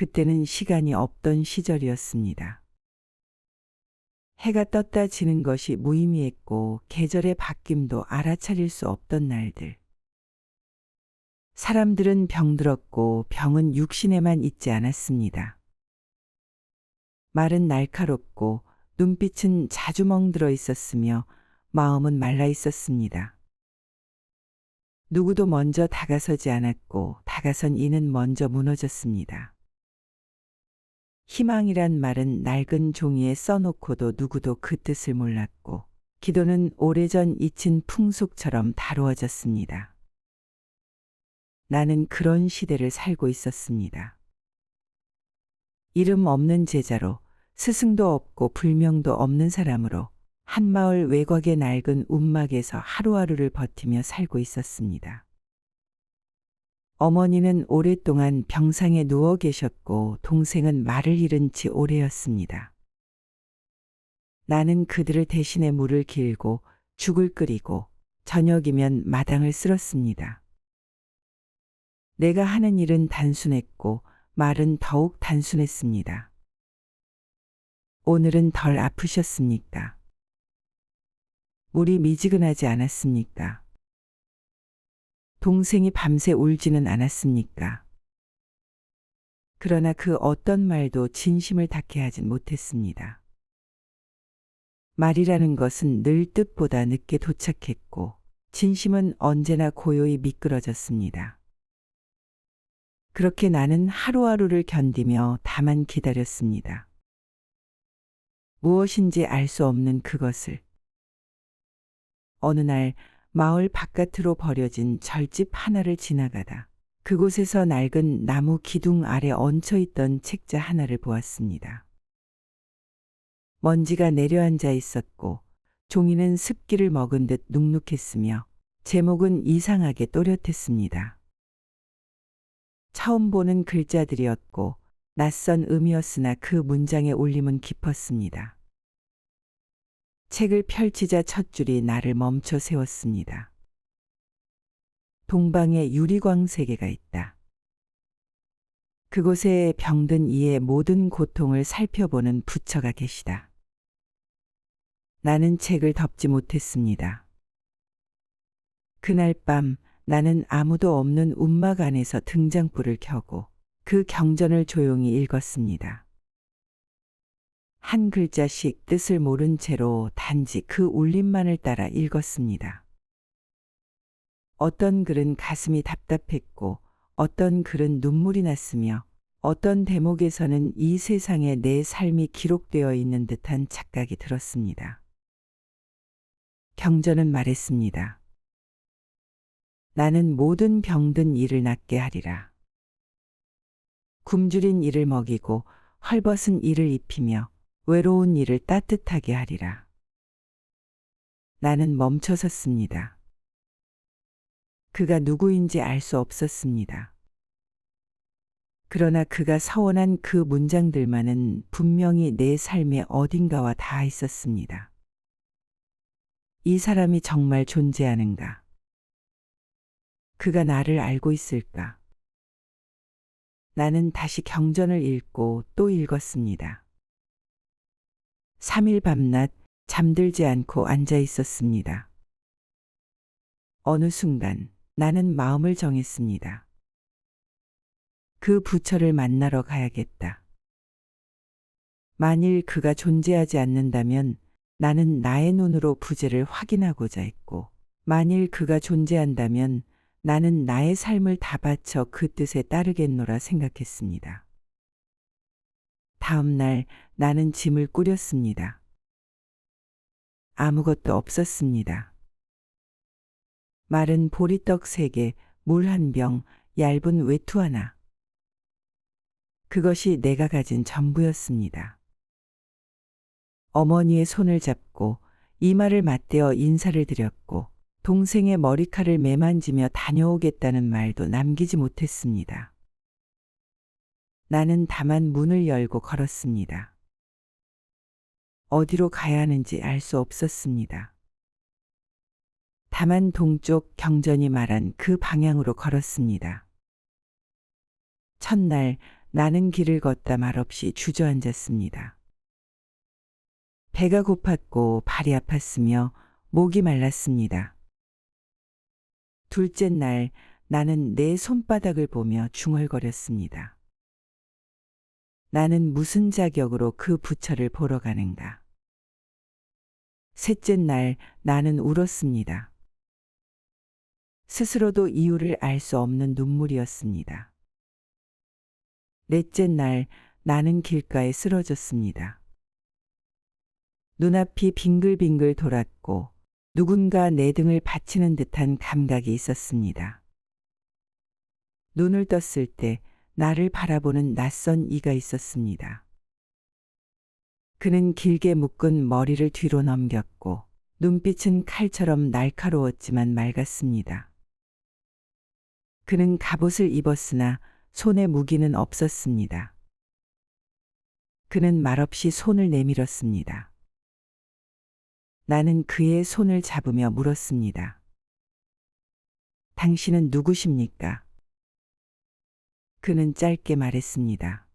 그때는 시간이 없던 시절이었습니다. 해가 떴다 지는 것이 무의미했고 계절의 바뀜도 알아차릴 수 없던 날들. 사람들은 병들었고 병은 육신에만 있지 않았습니다. 말은 날카롭고 눈빛은 자주 멍들어 있었으며 마음은 말라 있었습니다. 누구도 먼저 다가서지 않았고 다가선 이는 먼저 무너졌습니다. 희망이란 말은 낡은 종이에 써놓고도 누구도 그 뜻을 몰랐고 기도는 오래전 잊힌 풍속처럼 다루어졌습니다. 나는 그런 시대를 살고 있었습니다. 이름 없는 제자로 스승도 없고 불명도 없는 사람으로 한마을 외곽의 낡은 움막에서 하루하루를 버티며 살고 있었습니다. 어머니는 오랫동안 병상에 누워 계셨고 동생은 말을 잃은 지 오래였습니다. 나는 그들을 대신해 물을 길고 죽을 끓이고 저녁이면 마당을 쓸었습니다. 내가 하는 일은 단순했고 말은 더욱 단순했습니다. 오늘은 덜 아프셨습니까? 물이 미지근하지 않았습니까? 동생이 밤새 울지는 않았습니까? 그러나 그 어떤 말도 진심을 닿게 하진 못했습니다. 말이라는 것은 늘 뜻보다 늦게 도착했고 진심은 언제나 고요히 미끄러졌습니다. 그렇게 나는 하루하루를 견디며 다만 기다렸습니다. 무엇인지 알 수 없는 그것을. 어느 날 마을 바깥으로 버려진 절집 하나를 지나가다 그곳에서 낡은 나무 기둥 아래 얹혀있던 책자 하나를 보았습니다. 먼지가 내려앉아 있었고 종이는 습기를 먹은 듯 눅눅했으며 제목은 이상하게 또렷했습니다. 처음 보는 글자들이었고 낯선 의미였으나 그 문장의 울림은 깊었습니다. 책을 펼치자 첫 줄이 나를 멈춰 세웠습니다. 동방에 유리광 세계가 있다. 그곳에 병든 이의 모든 고통을 살펴보는 부처가 계시다. 나는 책을 덮지 못했습니다. 그날 밤 나는 아무도 없는 움막 안에서 등장불을 켜고 그 경전을 조용히 읽었습니다. 한 글자씩 뜻을 모른 채로 단지 그 울림만을 따라 읽었습니다. 어떤 글은 가슴이 답답했고 어떤 글은 눈물이 났으며 어떤 대목에서는 이 세상에 내 삶이 기록되어 있는 듯한 착각이 들었습니다. 경전은 말했습니다. 나는 모든 병든 이를 낫게 하리라. 굶주린 이를 먹이고 헐벗은 이를 입히며 외로운 이를 따뜻하게 하리라. 나는 멈춰 섰습니다. 그가 누구인지 알 수 없었습니다. 그러나 그가 서원한 그 문장들만은 분명히 내 삶의 어딘가와 닿아 있었습니다. 이 사람이 정말 존재하는가? 그가 나를 알고 있을까? 나는 다시 경전을 읽고 또 읽었습니다. 3일 밤낮 잠들지 않고 앉아 있었습니다. 어느 순간 나는 마음을 정했습니다. 그 부처를 만나러 가야겠다. 만일 그가 존재하지 않는다면 나는 나의 눈으로 부재를 확인하고자 했고, 만일 그가 존재한다면 나는 나의 삶을 다 바쳐 그 뜻에 따르겠노라 생각했습니다. 다음 날 나는 짐을 꾸렸습니다. 아무것도 없었습니다. 마른 보리떡 3개, 물 1병, 얇은 외투 하나. 그것이 내가 가진 전부였습니다. 어머니의 손을 잡고 이마를 맞대어 인사를 드렸고 동생의 머리칼을 매만지며 다녀오겠다는 말도 남기지 못했습니다. 나는 다만 문을 열고 걸었습니다. 어디로 가야 하는지 알 수 없었습니다. 다만 동쪽 경전이 말한 그 방향으로 걸었습니다. 첫날 나는 길을 걷다 말없이 주저앉았습니다. 배가 고팠고 발이 아팠으며 목이 말랐습니다. 둘째 날 나는 내 손바닥을 보며 중얼거렸습니다. 나는 무슨 자격으로 그 부처를 보러 가는가. 셋째 날 나는 울었습니다. 스스로도 이유를 알 수 없는 눈물이었습니다. 넷째 날 나는 길가에 쓰러졌습니다. 눈앞이 빙글빙글 돌았고 누군가 내 등을 받치는 듯한 감각이 있었습니다. 눈을 떴을 때 나를 바라보는 낯선 이가 있었습니다. 그는 길게 묶은 머리를 뒤로 넘겼고 눈빛은 칼처럼 날카로웠지만 맑았습니다. 그는 갑옷을 입었으나 손에 무기는 없었습니다. 그는 말없이 손을 내밀었습니다. 나는 그의 손을 잡으며 물었습니다. 당신은 누구십니까? 그는 짧게 말했습니다.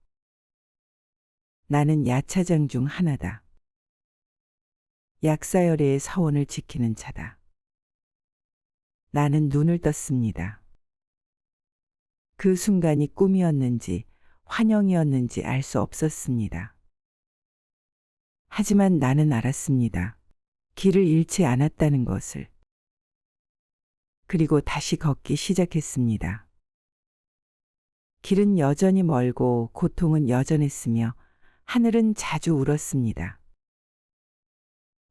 나는 야차장 중 하나다. 약사열애의 서원을 지키는 자다. 나는 눈을 떴습니다. 그 순간이 꿈이었는지 환영이었는지 알 수 없었습니다. 하지만 나는 알았습니다. 길을 잃지 않았다는 것을. 그리고 다시 걷기 시작했습니다. 길은 여전히 멀고 고통은 여전했으며 하늘은 자주 울었습니다.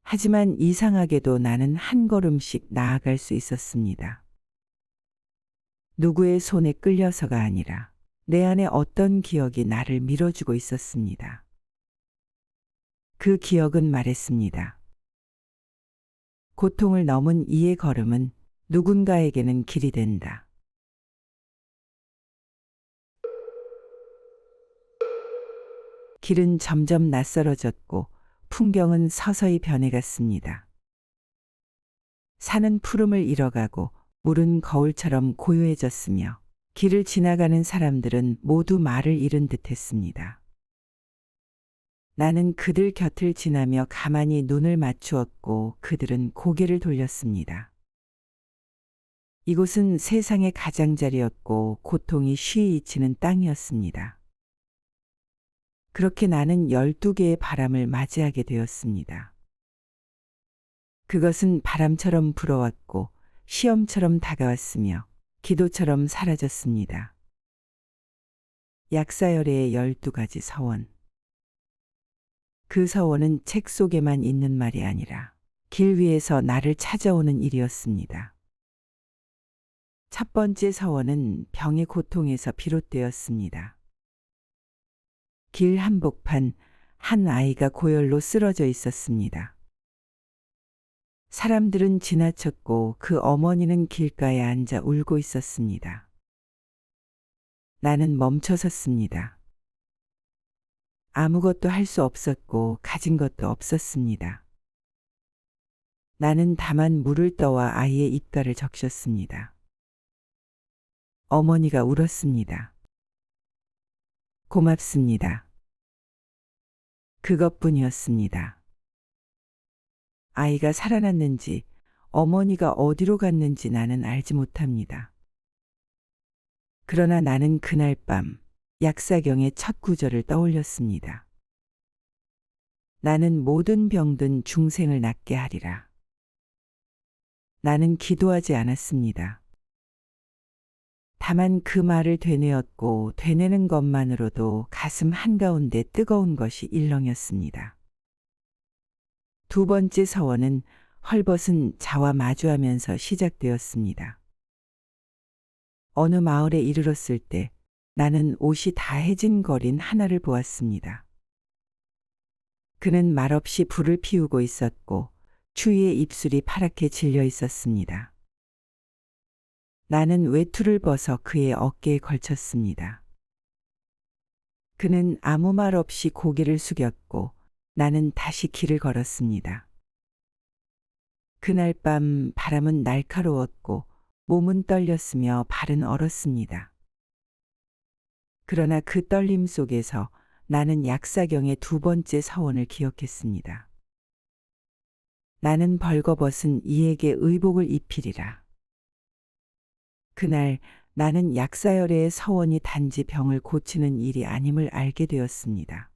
하지만 이상하게도 나는 한 걸음씩 나아갈 수 있었습니다. 누구의 손에 끌려서가 아니라 내 안에 어떤 기억이 나를 밀어주고 있었습니다. 그 기억은 말했습니다. 고통을 넘은 이의 걸음은 누군가에게는 길이 된다. 길은 점점 낯설어졌고 풍경은 서서히 변해갔습니다. 산은 푸름을 잃어가고 물은 거울처럼 고요해졌으며 길을 지나가는 사람들은 모두 말을 잃은 듯했습니다. 나는 그들 곁을 지나며 가만히 눈을 맞추었고 그들은 고개를 돌렸습니다. 이곳은 세상의 가장자리였고 고통이 쉬이 잊히는 땅이었습니다. 그렇게 나는 12개의 바람을 맞이하게 되었습니다. 그것은 바람처럼 불어왔고 시험처럼 다가왔으며 기도처럼 사라졌습니다. 약사열애의 12가지 서원. 그 서원은 책 속에만 있는 말이 아니라 길 위에서 나를 찾아오는 일이었습니다. 첫 번째 서원은 병의 고통에서 비롯되었습니다. 길 한복판 한 아이가 고열로 쓰러져 있었습니다. 사람들은 지나쳤고 그 어머니는 길가에 앉아 울고 있었습니다. 나는 멈춰 섰습니다. 아무것도 할 수 없었고 가진 것도 없었습니다. 나는 다만 물을 떠와 아이의 입가를 적셨습니다. 어머니가 울었습니다. 고맙습니다. 그것뿐이었습니다. 아이가 살아났는지 어머니가 어디로 갔는지 나는 알지 못합니다. 그러나 나는 그날 밤 약사경의 첫 구절을 떠올렸습니다. 나는 모든 병든 중생을 낫게 하리라. 나는 기도하지 않았습니다. 다만 그 말을 되뇌었고 되뇌는 것만으로도 가슴 한가운데 뜨거운 것이 일렁였습니다. 두 번째 서원은 헐벗은 자와 마주하면서 시작되었습니다. 어느 마을에 이르렀을 때 나는 옷이 다 해진 거린 하나를 보았습니다. 그는 말없이 불을 피우고 있었고 추위에 입술이 파랗게 질려 있었습니다. 나는 외투를 벗어 그의 어깨에 걸쳤습니다. 그는 아무 말 없이 고개를 숙였고 나는 다시 길을 걸었습니다. 그날 밤 바람은 날카로웠고 몸은 떨렸으며 발은 얼었습니다. 그러나 그 떨림 속에서 나는 약사경의 두 번째 서원을 기억했습니다. 나는 벌거벗은 이에게 의복을 입히리라. 그날 나는 약사열의 서원이 단지 병을 고치는 일이 아님을 알게 되었습니다.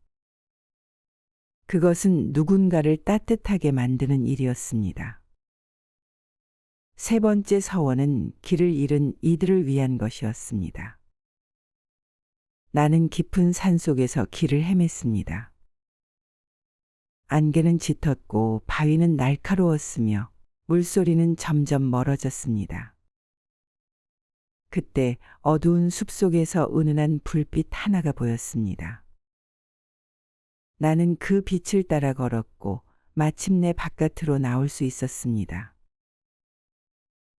그것은 누군가를 따뜻하게 만드는 일이었습니다. 세 번째 서원은 길을 잃은 이들을 위한 것이었습니다. 나는 깊은 산 속에서 길을 헤맸습니다. 안개는 짙었고 바위는 날카로웠으며 물소리는 점점 멀어졌습니다. 그때 어두운 숲속에서 은은한 불빛 하나가 보였습니다. 나는 그 빛을 따라 걸었고 마침내 바깥으로 나올 수 있었습니다.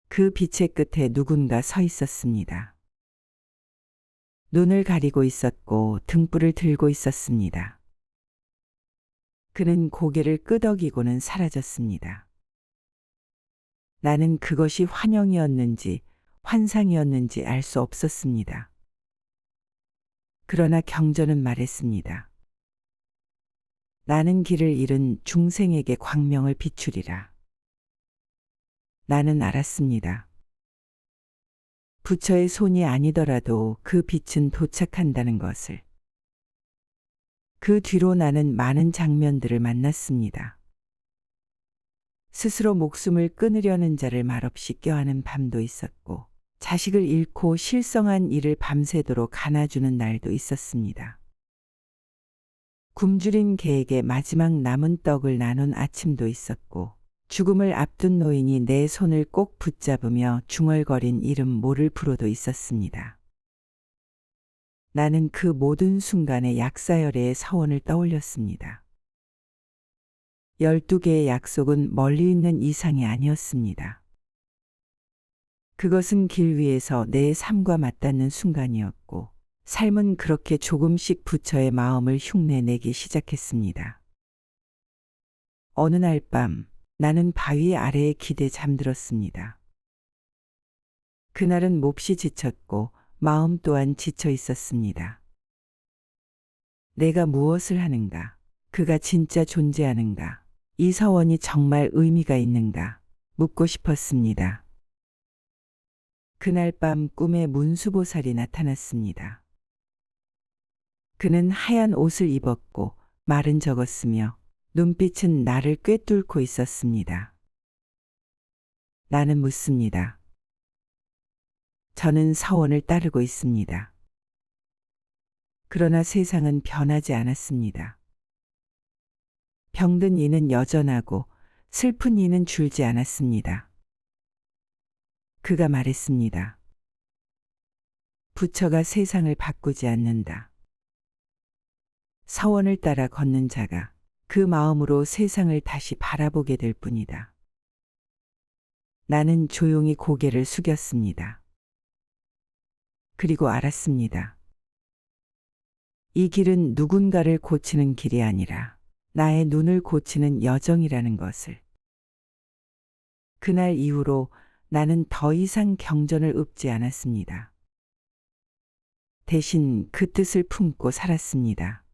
그 빛의 끝에 누군가 서 있었습니다. 눈을 가리고 있었고 등불을 들고 있었습니다. 그는 고개를 끄덕이고는 사라졌습니다. 나는 그것이 환영이었는지 환상이었는지 알 수 없었습니다. 그러나 경전은 말했습니다. 나는 길을 잃은 중생에게 광명을 비추리라. 나는 알았습니다. 부처의 손이 아니더라도 그 빛은 도착한다는 것을. 그 뒤로 나는 많은 장면들을 만났습니다. 스스로 목숨을 끊으려는 자를 말없이 껴안은 밤도 있었고, 자식을 잃고 실성한 이를 밤새도록 안아주는 날도 있었습니다. 굶주린 개에게 마지막 남은 떡을 나눈 아침도 있었고, 죽음을 앞둔 노인이 내 손을 꼭 붙잡으며 중얼거린 이름 모를 불호도 있었습니다. 나는 그 모든 순간에 약사열의 서원을 떠올렸습니다. 12개의 약속은 멀리 있는 이상이 아니었습니다. 그것은 길 위에서 내 삶과 맞닿는 순간이었고, 삶은 그렇게 조금씩 부처의 마음을 흉내내기 시작했습니다. 어느 날 밤, 나는 바위 아래에 기대 잠들었습니다. 그날은 몹시 지쳤고 마음 또한 지쳐 있었습니다. 내가 무엇을 하는가? 그가 진짜 존재하는가? 이 서원이 정말 의미가 있는가? 묻고 싶었습니다. 그날 밤 꿈에 문수보살이 나타났습니다. 그는 하얀 옷을 입었고 말은 적었으며 눈빛은 나를 꿰뚫고 있었습니다. 나는 묻습니다. 저는 서원을 따르고 있습니다. 그러나 세상은 변하지 않았습니다. 병든 이는 여전하고 슬픈 이는 줄지 않았습니다. 그가 말했습니다. 부처가 세상을 바꾸지 않는다. 서원을 따라 걷는 자가 그 마음으로 세상을 다시 바라보게 될 뿐이다. 나는 조용히 고개를 숙였습니다. 그리고 알았습니다. 이 길은 누군가를 고치는 길이 아니라 나의 눈을 고치는 여정이라는 것을. 그날 이후로 나는 더 이상 경전을 읊지 않았습니다. 대신 그 뜻을 품고 살았습니다.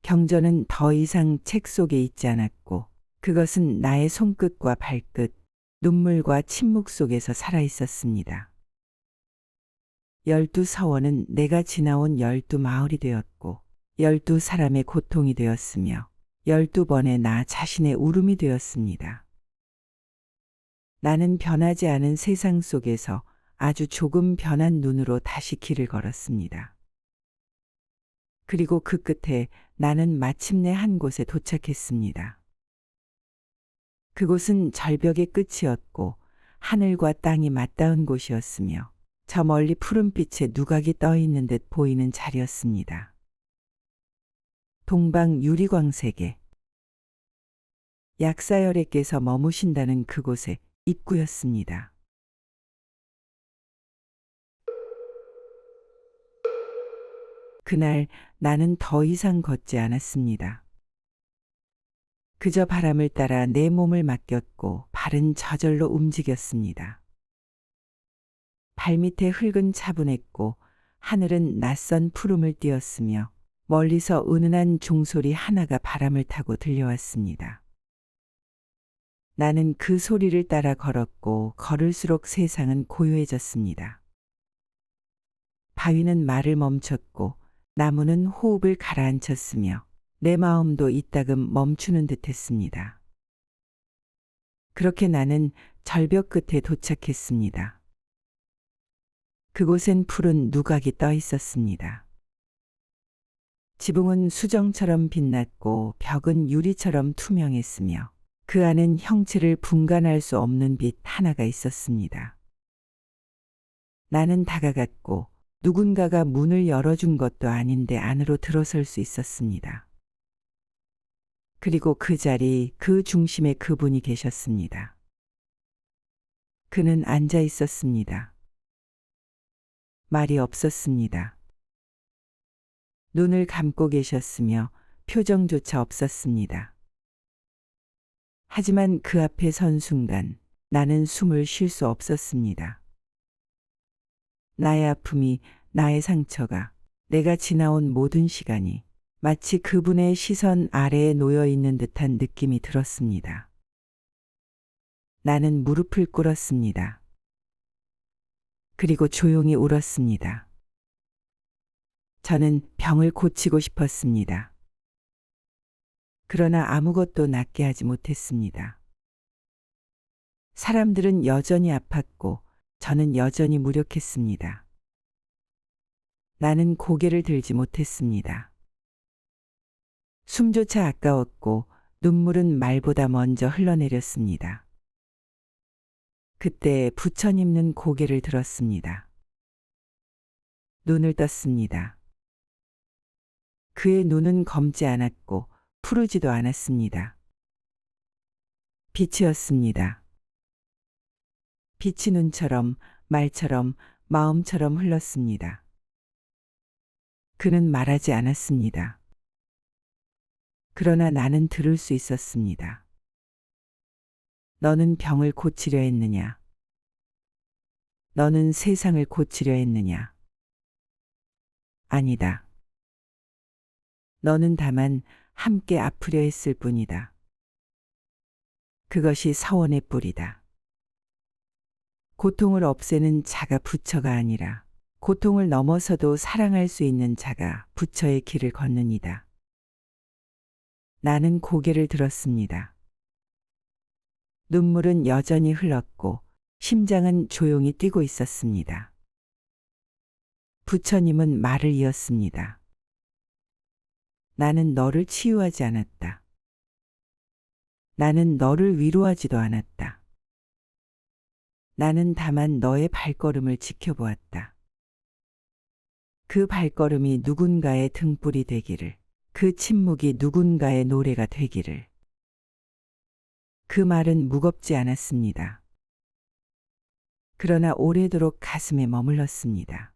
경전은 더 이상 책 속에 있지 않았고, 그것은 나의 손끝과 발끝, 눈물과 침묵 속에서 살아 있었습니다. 12서원은 내가 지나온 12마을이 되었고, 12사람의 고통이 되었으며, 12번의 나 자신의 울음이 되었습니다. 나는 변하지 않은 세상 속에서 아주 조금 변한 눈으로 다시 길을 걸었습니다. 그리고 그 끝에 나는 마침내 한 곳에 도착했습니다. 그곳은 절벽의 끝이었고 하늘과 땅이 맞닿은 곳이었으며 저 멀리 푸른빛에 누각이 떠 있는 듯 보이는 자리였습니다. 동방 유리광세계. 약사열애께서 머무신다는 그곳의 입구였습니다. 그날 나는 더 이상 걷지 않았습니다. 그저 바람을 따라 내 몸을 맡겼고 발은 저절로 움직였습니다. 발밑에 흙은 차분했고 하늘은 낯선 푸름을 띄었으며 멀리서 은은한 종소리 하나가 바람을 타고 들려왔습니다. 나는 그 소리를 따라 걸었고 걸을수록 세상은 고요해졌습니다. 바위는 말을 멈췄고 나무는 호흡을 가라앉혔으며 내 마음도 이따금 멈추는 듯했습니다. 그렇게 나는 절벽 끝에 도착했습니다. 그곳엔 푸른 누각이 떠 있었습니다. 지붕은 수정처럼 빛났고 벽은 유리처럼 투명했으며 그 안엔 형체를 분간할 수 없는 빛 하나가 있었습니다. 나는 다가갔고 누군가가 문을 열어준 것도 아닌데 안으로 들어설 수 있었습니다. 그리고 그 자리, 그 중심에 그분이 계셨습니다. 그는 앉아 있었습니다. 말이 없었습니다. 눈을 감고 계셨으며 표정조차 없었습니다. 하지만 그 앞에 선 순간 나는 숨을 쉴 수 없었습니다. 나의 아픔이, 나의 상처가, 내가 지나온 모든 시간이 마치 그분의 시선 아래에 놓여 있는 듯한 느낌이 들었습니다. 나는 무릎을 꿇었습니다. 그리고 조용히 울었습니다. 저는 병을 고치고 싶었습니다. 그러나 아무것도 낫게 하지 못했습니다. 사람들은 여전히 아팠고 저는 여전히 무력했습니다. 나는 고개를 들지 못했습니다. 숨조차 아까웠고 눈물은 말보다 먼저 흘러내렸습니다. 그때 부처님은 고개를 들었습니다. 눈을 떴습니다. 그의 눈은 검지 않았고 푸르지도 않았습니다. 빛이었습니다. 빛이 눈처럼, 말처럼, 마음처럼 흘렀습니다. 그는 말하지 않았습니다. 그러나 나는 들을 수 있었습니다. 너는 병을 고치려 했느냐? 너는 세상을 고치려 했느냐? 아니다. 너는 다만 함께 아프려 했을 뿐이다. 그것이 서원의 뿌리다. 고통을 없애는 자가 부처가 아니라 고통을 넘어서도 사랑할 수 있는 자가 부처의 길을 걷는 이다. 나는 고개를 들었습니다. 눈물은 여전히 흘렀고 심장은 조용히 뛰고 있었습니다. 부처님은 말을 이었습니다. 나는 너를 치유하지 않았다. 나는 너를 위로하지도 않았다. 나는 다만 너의 발걸음을 지켜보았다. 그 발걸음이 누군가의 등불이 되기를, 그 침묵이 누군가의 노래가 되기를. 그 말은 무겁지 않았습니다. 그러나 오래도록 가슴에 머물렀습니다.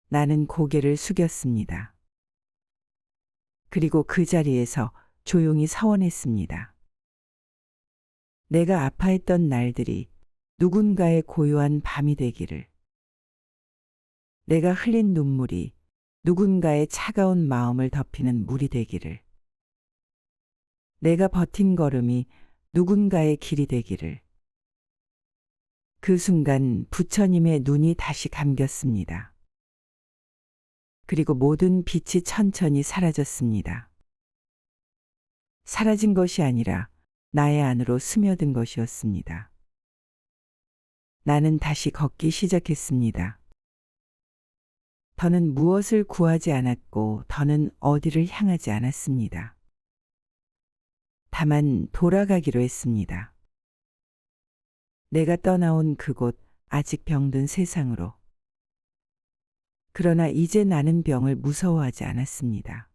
나는 고개를 숙였습니다. 그리고 그 자리에서 조용히 서원했습니다. 내가 아파했던 날들이 누군가의 고요한 밤이 되기를. 내가 흘린 눈물이 누군가의 차가운 마음을 덮이는 물이 되기를. 내가 버틴 걸음이 누군가의 길이 되기를. 그 순간 부처님의 눈이 다시 감겼습니다. 그리고 모든 빛이 천천히 사라졌습니다. 사라진 것이 아니라 나의 안으로 스며든 것이었습니다. 나는 다시 걷기 시작했습니다. 더는 무엇을 구하지 않았고 더는 어디를 향하지 않았습니다. 다만 돌아가기로 했습니다. 내가 떠나온 그곳, 아직 병든 세상으로. 그러나 이제 나는 병을 무서워하지 않았습니다.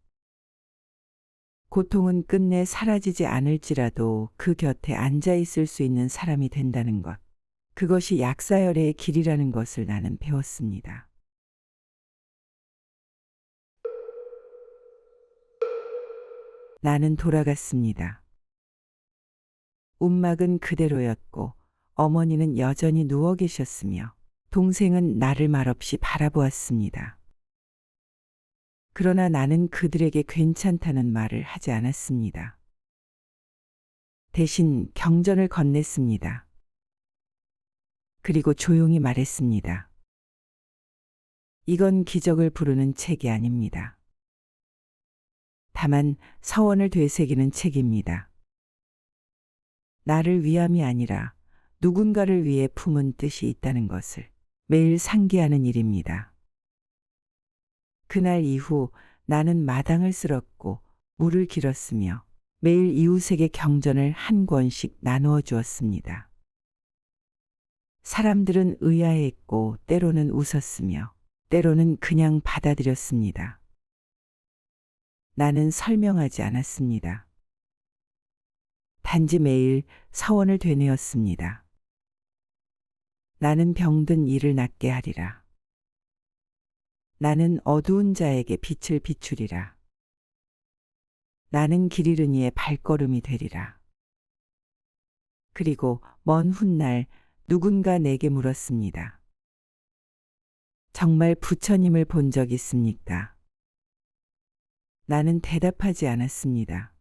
고통은 끝내 사라지지 않을지라도 그 곁에 앉아 있을 수 있는 사람이 된다는 것. 그것이 약사열의 길이라는 것을 나는 배웠습니다. 나는 돌아갔습니다. 움막은 그대로였고 어머니는 여전히 누워 계셨으며 동생은 나를 말없이 바라보았습니다. 그러나 나는 그들에게 괜찮다는 말을 하지 않았습니다. 대신 경전을 건넸습니다. 그리고 조용히 말했습니다. 이건 기적을 부르는 책이 아닙니다. 다만 서원을 되새기는 책입니다. 나를 위함이 아니라 누군가를 위해 품은 뜻이 있다는 것을 매일 상기하는 일입니다. 그날 이후 나는 마당을 쓸었고 물을 길었으며 매일 이웃에게 경전을 한 권씩 나누어 주었습니다. 사람들은 의아해했고 때로는 웃었으며 때로는 그냥 받아들였습니다. 나는 설명하지 않았습니다. 단지 매일 서원을 되뇌었습니다. 나는 병든 이를 낫게 하리라. 나는 어두운 자에게 빛을 비추리라. 나는 길 잃은 이의 발걸음이 되리라. 그리고 먼 훗날 누군가 내게 물었습니다. 정말 부처님을 본 적 있습니까? 나는 대답하지 않았습니다.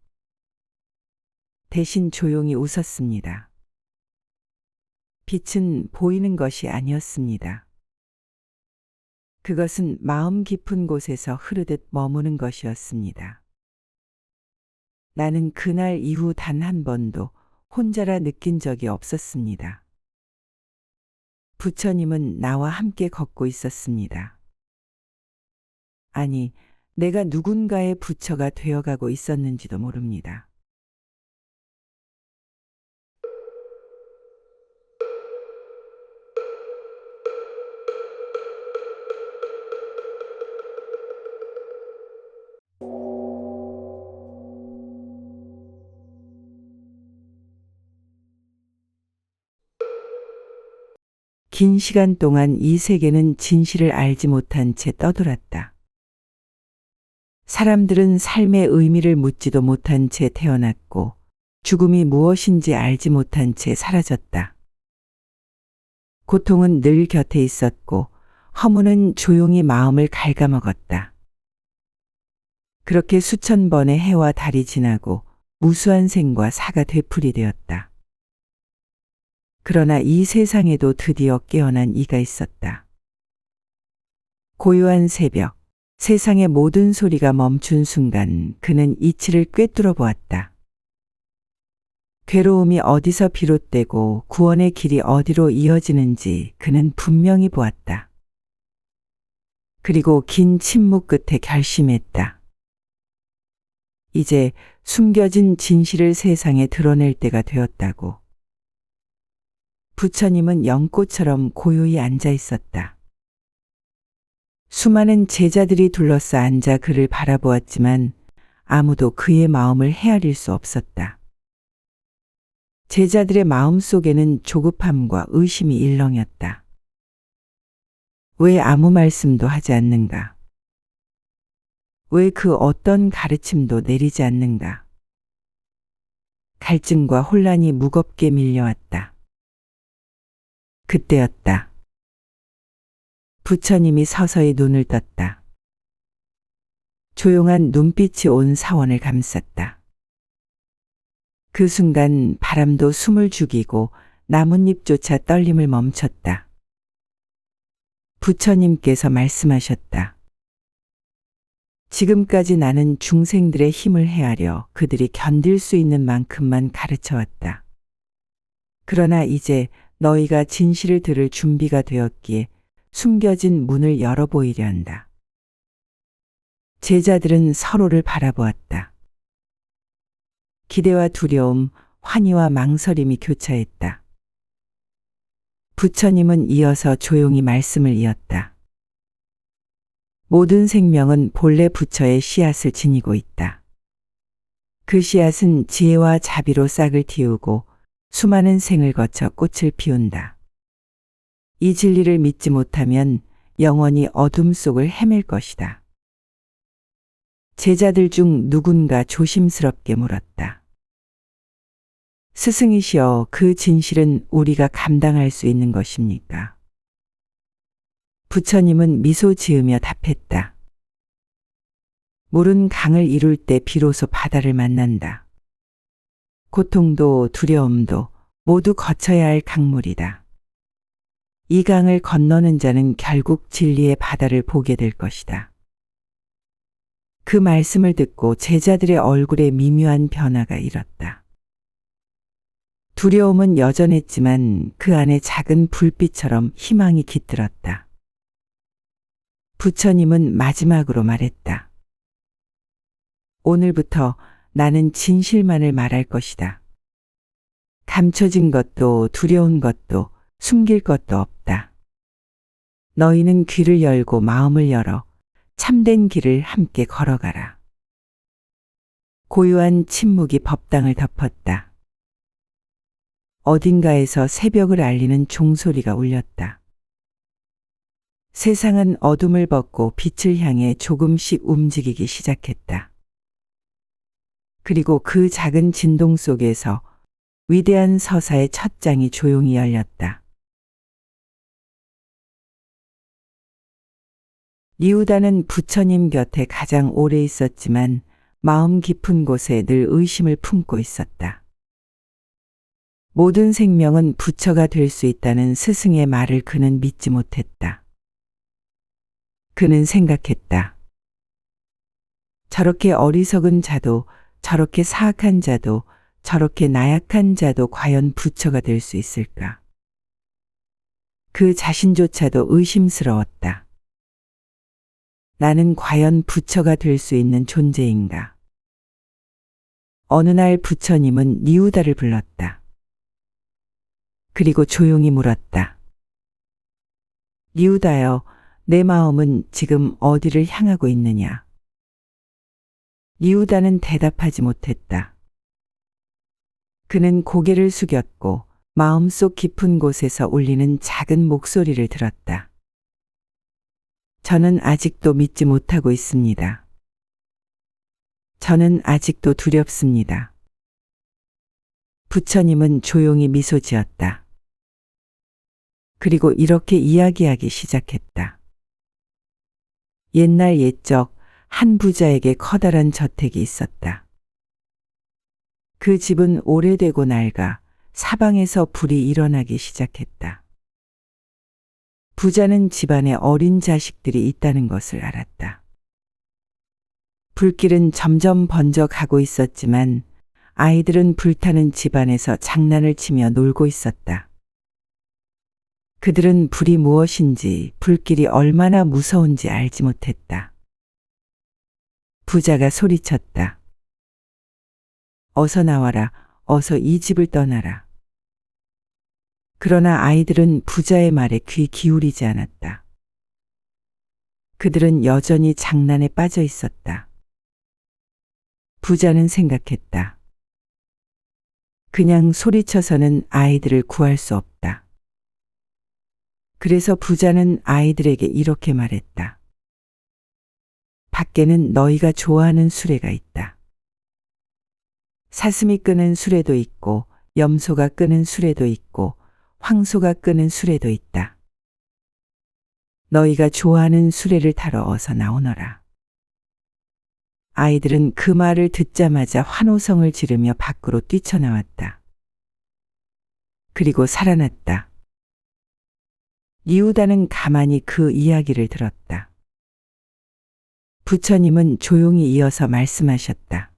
대신 조용히 웃었습니다. 빛은 보이는 것이 아니었습니다. 그것은 마음 깊은 곳에서 흐르듯 머무는 것이었습니다. 나는 그날 이후 단 한 번도 혼자라 느낀 적이 없었습니다. 부처님은 나와 함께 걷고 있었습니다. 아니, 내가 누군가의 부처가 되어가고 있었는지도 모릅니다. 긴 시간 동안 이 세계는 진실을 알지 못한 채 떠돌았다. 사람들은 삶의 의미를 묻지도 못한 채 태어났고 죽음이 무엇인지 알지 못한 채 사라졌다. 고통은 늘 곁에 있었고 허무는 조용히 마음을 갉아먹었다. 그렇게 수천 번의 해와 달이 지나고 무수한 생과 사가 되풀이되었다. 그러나 이 세상에도 드디어 깨어난 이가 있었다. 고요한 새벽, 세상의 모든 소리가 멈춘 순간 그는 이치를 꿰뚫어 보았다. 괴로움이 어디서 비롯되고 구원의 길이 어디로 이어지는지 그는 분명히 보았다. 그리고 긴 침묵 끝에 결심했다. 이제 숨겨진 진실을 세상에 드러낼 때가 되었다고. 부처님은 연꽃처럼 고요히 앉아 있었다. 수많은 제자들이 둘러싸 앉아 그를 바라보았지만 아무도 그의 마음을 헤아릴 수 없었다. 제자들의 마음 속에는 조급함과 의심이 일렁였다. 왜 아무 말씀도 하지 않는가? 왜 그 어떤 가르침도 내리지 않는가? 갈증과 혼란이 무겁게 밀려왔다. 그때였다. 부처님이 서서히 눈을 떴다. 조용한 눈빛이 온 사원을 감쌌다. 그 순간 바람도 숨을 죽이고 나뭇잎조차 떨림을 멈췄다. 부처님께서 말씀하셨다. 지금까지 나는 중생들의 힘을 헤아려 그들이 견딜 수 있는 만큼만 가르쳐왔다. 그러나 이제 너희가 진실을 들을 준비가 되었기에 숨겨진 문을 열어보이려 한다. 제자들은 서로를 바라보았다. 기대와 두려움, 환희와 망설임이 교차했다. 부처님은 이어서 조용히 말씀을 이었다. 모든 생명은 본래 부처의 씨앗을 지니고 있다. 그 씨앗은 지혜와 자비로 싹을 틔우고 수많은 생을 거쳐 꽃을 피운다. 이 진리를 믿지 못하면 영원히 어둠 속을 헤맬 것이다. 제자들 중 누군가 조심스럽게 물었다. 스승이시여, 그 진실은 우리가 감당할 수 있는 것입니까? 부처님은 미소 지으며 답했다. 물은 강을 이룰 때 비로소 바다를 만난다. 고통도 두려움도 모두 거쳐야 할 강물이다. 이 강을 건너는 자는 결국 진리의 바다를 보게 될 것이다. 그 말씀을 듣고 제자들의 얼굴에 미묘한 변화가 일었다. 두려움은 여전했지만 그 안에 작은 불빛처럼 희망이 깃들었다. 부처님은 마지막으로 말했다. 오늘부터 나는 진실만을 말할 것이다. 감춰진 것도 두려운 것도 숨길 것도 없다. 너희는 귀를 열고 마음을 열어 참된 길을 함께 걸어가라. 고요한 침묵이 법당을 덮었다. 어딘가에서 새벽을 알리는 종소리가 울렸다. 세상은 어둠을 벗고 빛을 향해 조금씩 움직이기 시작했다. 그리고 그 작은 진동 속에서 위대한 서사의 첫 장이 조용히 열렸다. 리우다는 부처님 곁에 가장 오래 있었지만 마음 깊은 곳에 늘 의심을 품고 있었다. 모든 생명은 부처가 될 수 있다는 스승의 말을 그는 믿지 못했다. 그는 생각했다. 저렇게 어리석은 자도, 저렇게 사악한 자도, 저렇게 나약한 자도 과연 부처가 될 수 있을까? 그 자신조차도 의심스러웠다. 나는 과연 부처가 될 수 있는 존재인가? 어느 날 부처님은 리우다를 불렀다. 그리고 조용히 물었다. 리우다여, 내 마음은 지금 어디를 향하고 있느냐? 리우다는 대답하지 못했다. 그는 고개를 숙였고 마음속 깊은 곳에서 울리는 작은 목소리를 들었다. 저는 아직도 믿지 못하고 있습니다. 저는 아직도 두렵습니다. 부처님은 조용히 미소 지었다. 그리고 이렇게 이야기하기 시작했다. 옛날 옛적 한 부자에게 커다란 저택이 있었다. 그 집은 오래되고 낡아 사방에서 불이 일어나기 시작했다. 부자는 집안에 어린 자식들이 있다는 것을 알았다. 불길은 점점 번져가고 있었지만 아이들은 불타는 집안에서 장난을 치며 놀고 있었다. 그들은 불이 무엇인지 불길이 얼마나 무서운지 알지 못했다. 부자가 소리쳤다. 어서 나와라. 어서 이 집을 떠나라. 그러나 아이들은 부자의 말에 귀 기울이지 않았다. 그들은 여전히 장난에 빠져 있었다. 부자는 생각했다. 그냥 소리쳐서는 아이들을 구할 수 없다. 그래서 부자는 아이들에게 이렇게 말했다. 밖에는 너희가 좋아하는 수레가 있다. 사슴이 끄는 수레도 있고 염소가 끄는 수레도 있고 황소가 끄는 수레도 있다. 너희가 좋아하는 수레를 타러 어서 나오너라. 아이들은 그 말을 듣자마자 환호성을 지르며 밖으로 뛰쳐나왔다. 그리고 살아났다. 리우다는 가만히 그 이야기를 들었다. 부처님은 조용히 이어서 말씀하셨다.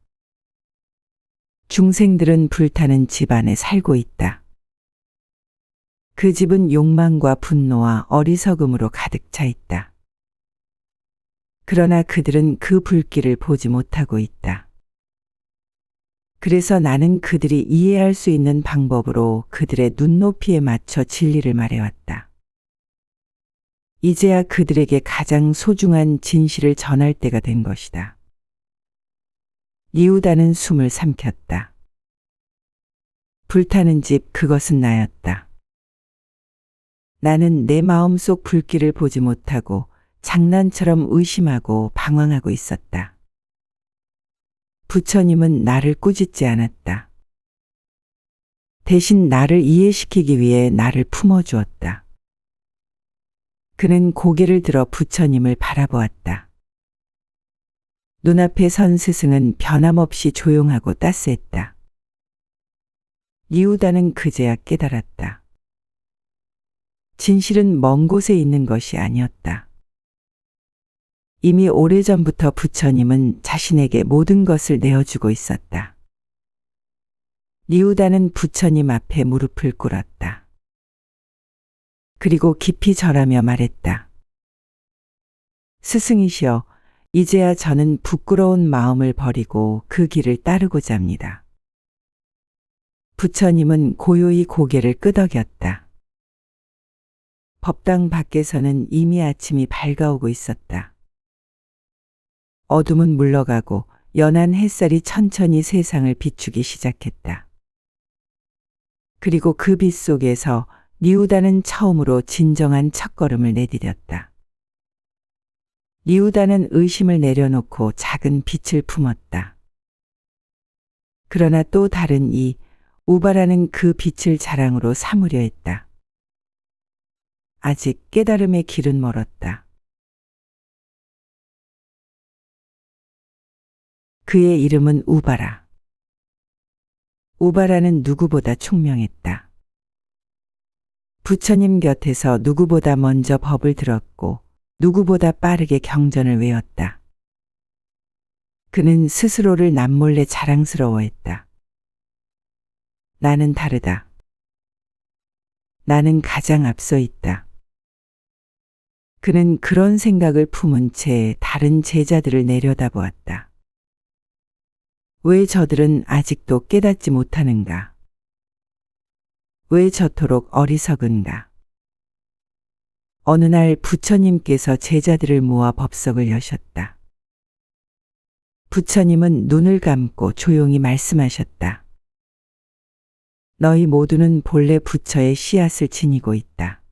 중생들은 불타는 집 안에 살고 있다. 그 집은 욕망과 분노와 어리석음으로 가득 차 있다. 그러나 그들은 그 불길을 보지 못하고 있다. 그래서 나는 그들이 이해할 수 있는 방법으로 그들의 눈높이에 맞춰 진리를 말해왔다. 이제야 그들에게 가장 소중한 진실을 전할 때가 된 것이다. 리우다는 숨을 삼켰다. 불타는 집, 그것은 나였다. 나는 내 마음속 불길을 보지 못하고 장난처럼 의심하고 방황하고 있었다. 부처님은 나를 꾸짖지 않았다. 대신 나를 이해시키기 위해 나를 품어주었다. 그는 고개를 들어 부처님을 바라보았다. 눈앞에 선 스승은 변함없이 조용하고 따스했다. 리우다는 그제야 깨달았다. 진실은 먼 곳에 있는 것이 아니었다. 이미 오래전부터 부처님은 자신에게 모든 것을 내어주고 있었다. 리우다는 부처님 앞에 무릎을 꿇었다. 그리고 깊이 절하며 말했다. 스승이시여, 이제야 저는 부끄러운 마음을 버리고 그 길을 따르고자 합니다. 부처님은 고요히 고개를 끄덕였다. 법당 밖에서는 이미 아침이 밝아오고 있었다. 어둠은 물러가고 연한 햇살이 천천히 세상을 비추기 시작했다. 그리고 그 빛 속에서 리우다는 처음으로 진정한 첫걸음을 내디뎠다. 리우다는 의심을 내려놓고 작은 빛을 품었다. 그러나 또 다른 이 우바라는 그 빛을 자랑으로 삼으려 했다. 아직 깨달음의 길은 멀었다. 그의 이름은 우바라. 우바라는 누구보다 총명했다. 부처님 곁에서 누구보다 먼저 법을 들었고 누구보다 빠르게 경전을 외웠다. 그는 스스로를 남몰래 자랑스러워했다. 나는 다르다. 나는 가장 앞서 있다. 그는 그런 생각을 품은 채 다른 제자들을 내려다보았다. 왜 저들은 아직도 깨닫지 못하는가? 왜 저토록 어리석은가? 어느 날 부처님께서 제자들을 모아 법석을 여셨다. 부처님은 눈을 감고 조용히 말씀하셨다. 너희 모두는 본래 부처의 씨앗을 지니고 있다.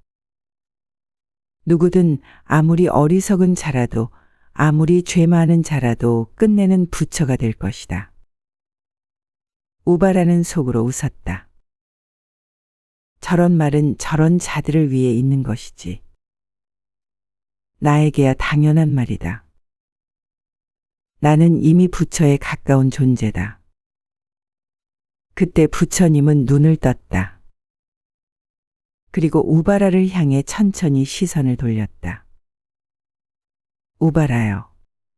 누구든 아무리 어리석은 자라도 아무리 죄 많은 자라도 끝내는 부처가 될 것이다. 우바라는 속으로 웃었다. 저런 말은 저런 자들을 위해 있는 것이지. 나에게야 당연한 말이다. 나는 이미 부처에 가까운 존재다. 그때 부처님은 눈을 떴다. 그리고 우바라를 향해 천천히 시선을 돌렸다. 우바라여,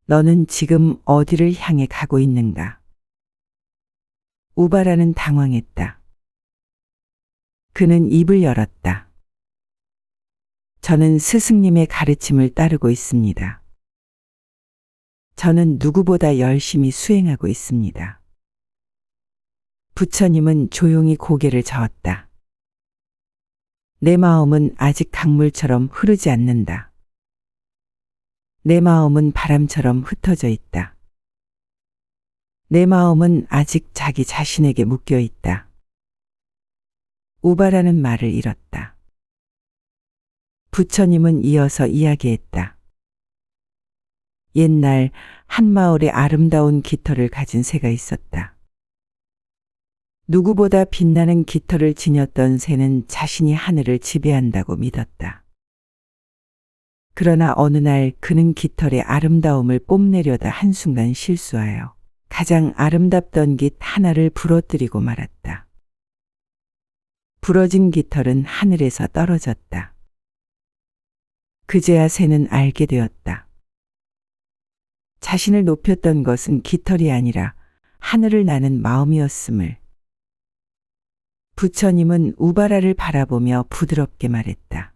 너는 지금 어디를 향해 가고 있는가? 우바라는 당황했다. 그는 입을 열었다. 저는 스승님의 가르침을 따르고 있습니다. 저는 누구보다 열심히 수행하고 있습니다. 부처님은 조용히 고개를 저었다. 내 마음은 아직 강물처럼 흐르지 않는다. 내 마음은 바람처럼 흩어져 있다. 내 마음은 아직 자기 자신에게 묶여 있다. 우바라는 말을 잃었다. 부처님은 이어서 이야기했다. 옛날 한 마을에 아름다운 깃털을 가진 새가 있었다. 누구보다 빛나는 깃털을 지녔던 새는 자신이 하늘을 지배한다고 믿었다. 그러나 어느 날 그는 깃털의 아름다움을 뽐내려다 한순간 실수하여 가장 아름답던 깃 하나를 부러뜨리고 말았다. 부러진 깃털은 하늘에서 떨어졌다. 그제야 새는 알게 되었다. 자신을 높였던 것은 깃털이 아니라 하늘을 나는 마음이었음을. 부처님은 우바라를 바라보며 부드럽게 말했다.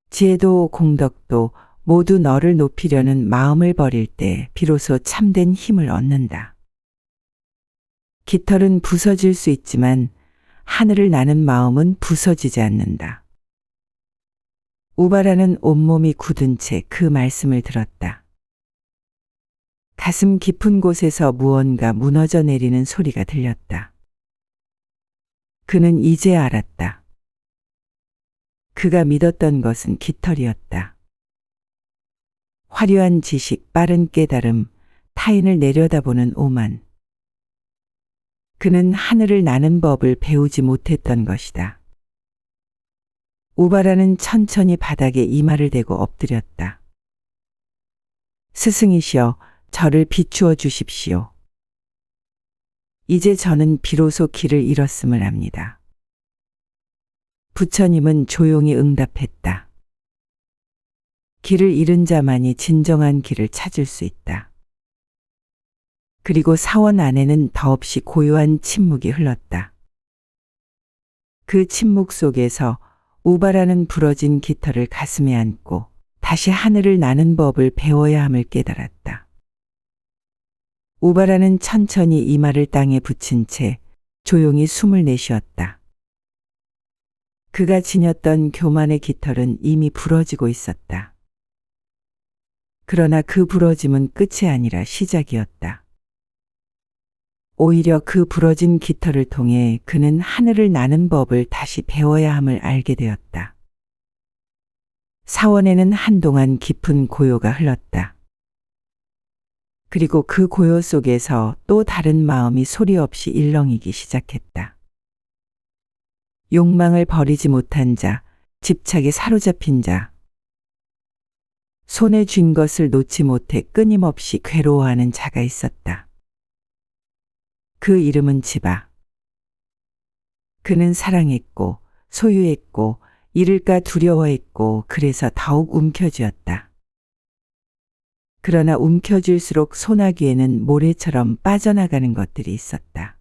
지혜도 공덕도 모두 너를 높이려는 마음을 버릴 때 비로소 참된 힘을 얻는다. 깃털은 부서질 수 있지만 하늘을 나는 마음은 부서지지 않는다. 우바라는 온몸이 굳은 채 그 말씀을 들었다. 가슴 깊은 곳에서 무언가 무너져 내리는 소리가 들렸다. 그는 이제 알았다. 그가 믿었던 것은 깃털이었다. 화려한 지식, 빠른 깨달음, 타인을 내려다보는 오만. 그는 하늘을 나는 법을 배우지 못했던 것이다. 우바라는 천천히 바닥에 이마를 대고 엎드렸다. 스승이시여, 저를 비추어 주십시오. 이제 저는 비로소 길을 잃었음을 압니다. 부처님은 조용히 응답했다. 길을 잃은 자만이 진정한 길을 찾을 수 있다. 그리고 사원 안에는 더없이 고요한 침묵이 흘렀다. 그 침묵 속에서 우바라는 부러진 깃털을 가슴에 안고 다시 하늘을 나는 법을 배워야 함을 깨달았다. 우바라는 천천히 이마를 땅에 붙인 채 조용히 숨을 내쉬었다. 그가 지녔던 교만의 깃털은 이미 부러지고 있었다. 그러나 그 부러짐은 끝이 아니라 시작이었다. 오히려 그 부러진 깃털을 통해 그는 하늘을 나는 법을 다시 배워야 함을 알게 되었다. 사원에는 한동안 깊은 고요가 흘렀다. 그리고 그 고요 속에서 또 다른 마음이 소리 없이 일렁이기 시작했다. 욕망을 버리지 못한 자, 집착에 사로잡힌 자, 손에 쥔 것을 놓지 못해 끊임없이 괴로워하는 자가 있었다. 그 이름은 지바. 그는 사랑했고 소유했고 잃을까 두려워했고 그래서 더욱 움켜쥐었다. 그러나 움켜쥘수록 소나기에는 모래처럼 빠져나가는 것들이 있었다.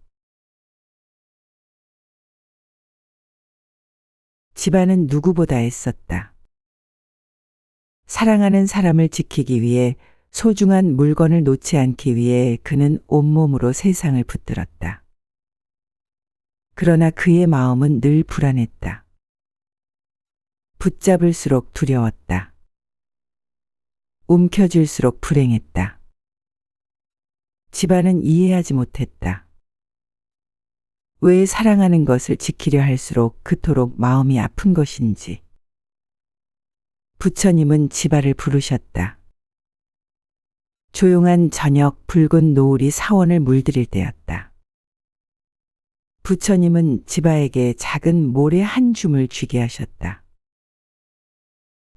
지바는 누구보다 애썼다. 사랑하는 사람을 지키기 위해 소중한 물건을 놓지 않기 위해 그는 온몸으로 세상을 붙들었다. 그러나 그의 마음은 늘 불안했다. 붙잡을수록 두려웠다. 움켜쥘수록 불행했다. 지바는 이해하지 못했다. 왜 사랑하는 것을 지키려 할수록 그토록 마음이 아픈 것인지. 부처님은 지바를 부르셨다. 조용한 저녁 붉은 노을이 사원을 물들일 때였다. 부처님은 지바에게 작은 모래 한 줌을 쥐게 하셨다.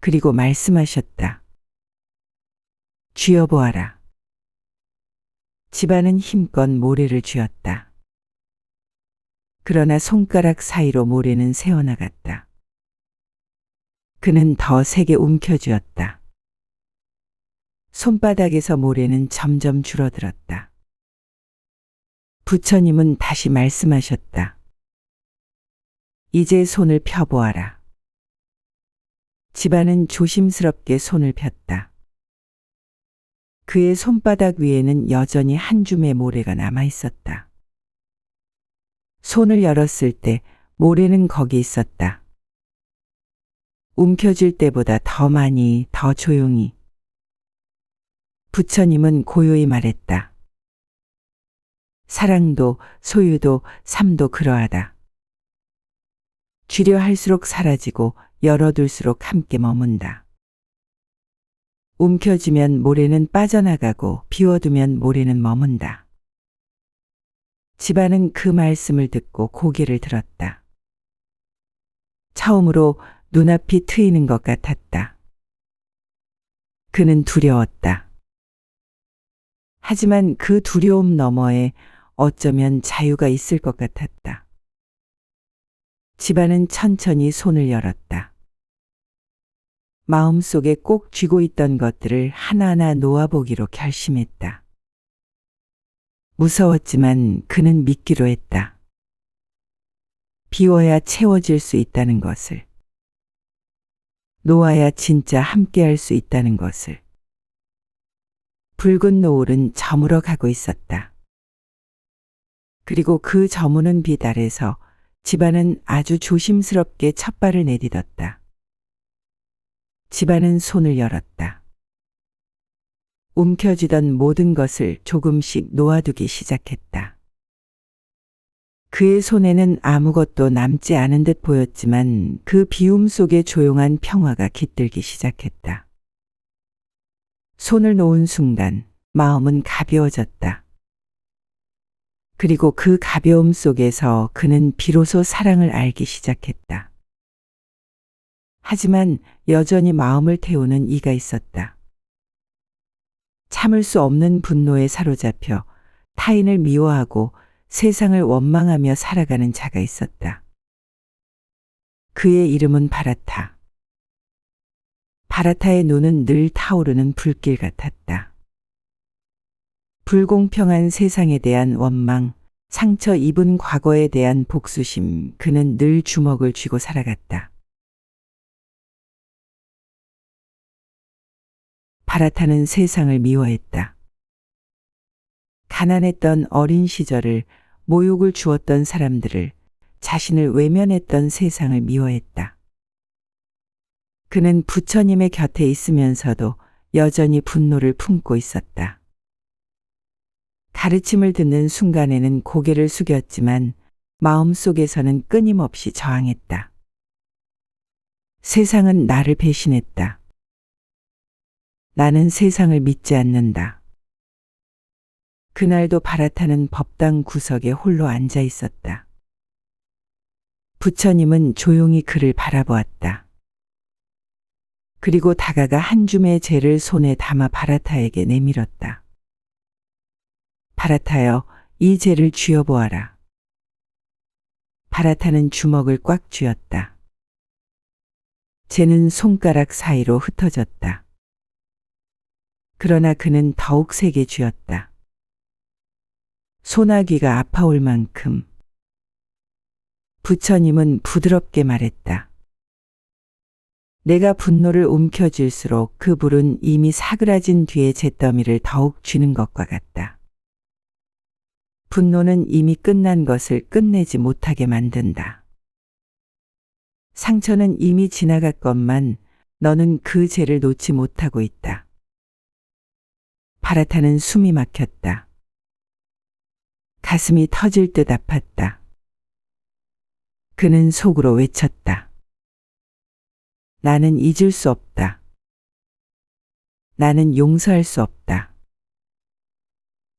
그리고 말씀하셨다. 쥐어보아라. 지바는 힘껏 모래를 쥐었다. 그러나 손가락 사이로 모래는 새어나갔다. 그는 더 세게 움켜쥐었다. 손바닥에서 모래는 점점 줄어들었다. 부처님은 다시 말씀하셨다. 이제 손을 펴보아라. 지바는 조심스럽게 손을 폈다. 그의 손바닥 위에는 여전히 한 줌의 모래가 남아 있었다. 손을 열었을 때 모래는 거기 있었다. 움켜쥘 때보다 더 많이, 더 조용히. 부처님은 고요히 말했다. 사랑도 소유도 삶도 그러하다. 쥐려 할수록 사라지고 열어둘수록 함께 머문다. 움켜쥐면 모래는 빠져나가고 비워두면 모래는 머문다. 지바는 그 말씀을 듣고 고개를 들었다. 처음으로 눈앞이 트이는 것 같았다. 그는 두려웠다. 하지만 그 두려움 너머에 어쩌면 자유가 있을 것 같았다. 지바는 천천히 손을 열었다. 마음속에 꼭 쥐고 있던 것들을 하나하나 놓아보기로 결심했다. 무서웠지만 그는 믿기로 했다. 비워야 채워질 수 있다는 것을. 놓아야 진짜 함께할 수 있다는 것을. 붉은 노을은 저물어 가고 있었다. 그리고 그 저무는 빛 아래서 지바는 아주 조심스럽게 첫 발을 내딛었다. 지바는 손을 열었다. 움켜쥐던 모든 것을 조금씩 놓아두기 시작했다. 그의 손에는 아무것도 남지 않은 듯 보였지만 그 비움 속에 조용한 평화가 깃들기 시작했다. 손을 놓은 순간 마음은 가벼워졌다. 그리고 그 가벼움 속에서 그는 비로소 사랑을 알기 시작했다. 하지만 여전히 마음을 태우는 이가 있었다. 참을 수 없는 분노에 사로잡혀 타인을 미워하고 세상을 원망하며 살아가는 자가 있었다. 그의 이름은 바라타. 바라타의 눈은 늘 타오르는 불길 같았다. 불공평한 세상에 대한 원망, 상처 입은 과거에 대한 복수심, 그는 늘 주먹을 쥐고 살아갔다. 바라타는 세상을 미워했다. 가난했던 어린 시절을, 모욕을 주었던 사람들을, 자신을 외면했던 세상을 미워했다. 그는 부처님의 곁에 있으면서도 여전히 분노를 품고 있었다. 가르침을 듣는 순간에는 고개를 숙였지만 마음속에서는 끊임없이 저항했다. 세상은 나를 배신했다. 나는 세상을 믿지 않는다. 그날도 바라타는 법당 구석에 홀로 앉아 있었다. 부처님은 조용히 그를 바라보았다. 그리고 다가가 한 줌의 재를 손에 담아 바라타에게 내밀었다. 바라타여, 이 재를 쥐어보아라. 바라타는 주먹을 꽉 쥐었다. 재는 손가락 사이로 흩어졌다. 그러나 그는 더욱 세게 쥐었다. 소나귀가 아파올 만큼. 부처님은 부드럽게 말했다. 내가 분노를 움켜쥘수록 그 불은 이미 사그라진 뒤에 잿더미를 더욱 쥐는 것과 같다. 분노는 이미 끝난 것을 끝내지 못하게 만든다. 상처는 이미 지나갔건만 너는 그 죄를 놓지 못하고 있다. 바라타는 숨이 막혔다. 가슴이 터질 듯 아팠다. 그는 속으로 외쳤다. 나는 잊을 수 없다. 나는 용서할 수 없다.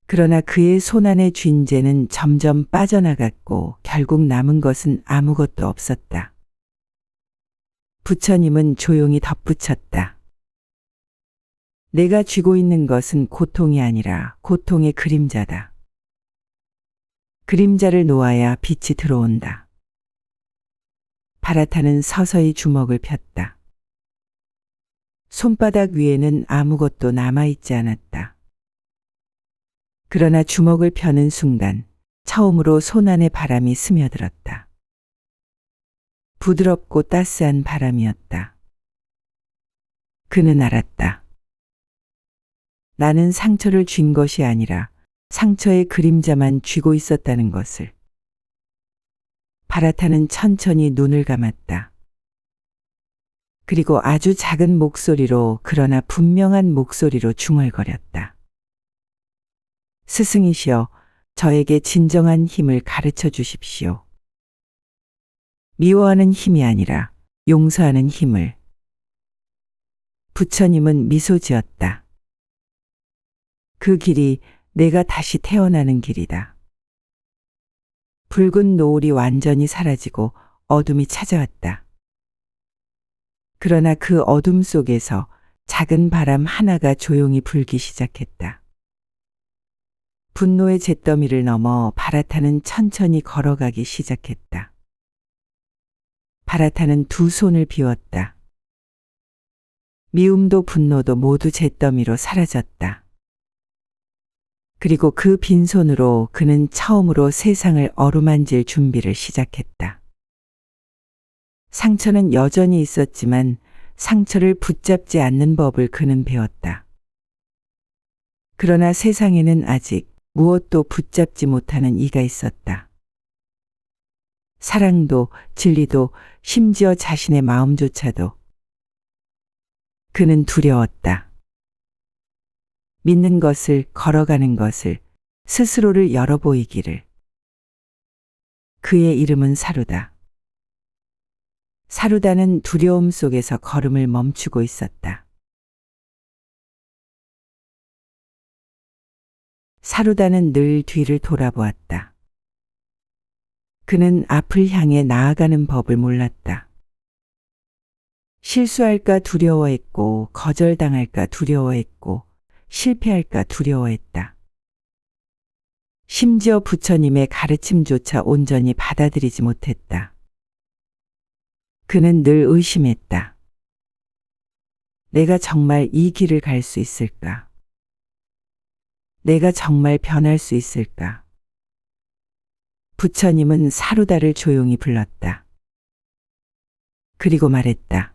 그러나 그의 손안에 쥔 재는 점점 빠져나갔고 결국 남은 것은 아무것도 없었다. 부처님은 조용히 덧붙였다. 내가 쥐고 있는 것은 고통이 아니라 고통의 그림자다. 그림자를 놓아야 빛이 들어온다. 바라타는 서서히 주먹을 폈다. 손바닥 위에는 아무것도 남아있지 않았다. 그러나 주먹을 펴는 순간 처음으로 손안에 바람이 스며들었다. 부드럽고 따스한 바람이었다. 그는 알았다. 나는 상처를 쥔 것이 아니라 상처의 그림자만 쥐고 있었다는 것을. 바라타는 천천히 눈을 감았다. 그리고 아주 작은 목소리로, 그러나 분명한 목소리로 중얼거렸다. 스승이시여, 저에게 진정한 힘을 가르쳐 주십시오. 미워하는 힘이 아니라 용서하는 힘을. 부처님은 미소 지었다. 그 길이 내가 다시 태어나는 길이다. 붉은 노을이 완전히 사라지고 어둠이 찾아왔다. 그러나 그 어둠 속에서 작은 바람 하나가 조용히 불기 시작했다. 분노의 잿더미를 넘어 바라타는 천천히 걸어가기 시작했다. 바라타는 두 손을 비웠다. 미움도 분노도 모두 잿더미로 사라졌다. 그리고 그 빈손으로 그는 처음으로 세상을 어루만질 준비를 시작했다. 상처는 여전히 있었지만 상처를 붙잡지 않는 법을 그는 배웠다. 그러나 세상에는 아직 무엇도 붙잡지 못하는 이가 있었다. 사랑도 진리도 심지어 자신의 마음조차도. 그는 두려웠다. 믿는 것을, 걸어가는 것을, 스스로를 열어 보이기를. 그의 이름은 사루다. 사루다는 두려움 속에서 걸음을 멈추고 있었다. 사루다는 늘 뒤를 돌아보았다. 그는 앞을 향해 나아가는 법을 몰랐다. 실수할까 두려워했고, 거절당할까 두려워했고, 실패할까 두려워했다. 심지어 부처님의 가르침조차 온전히 받아들이지 못했다. 그는 늘 의심했다. 내가 정말 이 길을 갈 수 있을까? 내가 정말 변할 수 있을까? 부처님은 사루다를 조용히 불렀다. 그리고 말했다.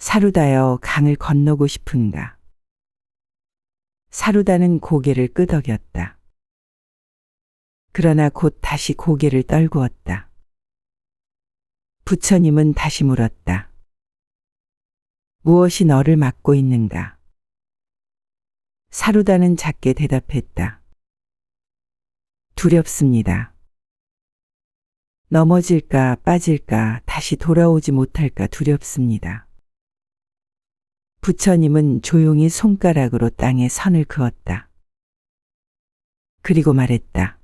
사루다여, 강을 건너고 싶은가? 사루다는 고개를 끄덕였다. 그러나 곧 다시 고개를 떨구었다. 부처님은 다시 물었다. 무엇이 너를 막고 있는가? 사루다는 작게 대답했다. 두렵습니다. 넘어질까 빠질까 다시 돌아오지 못할까 두렵습니다. 부처님은 조용히 손가락으로 땅에 선을 그었다. 그리고 말했다.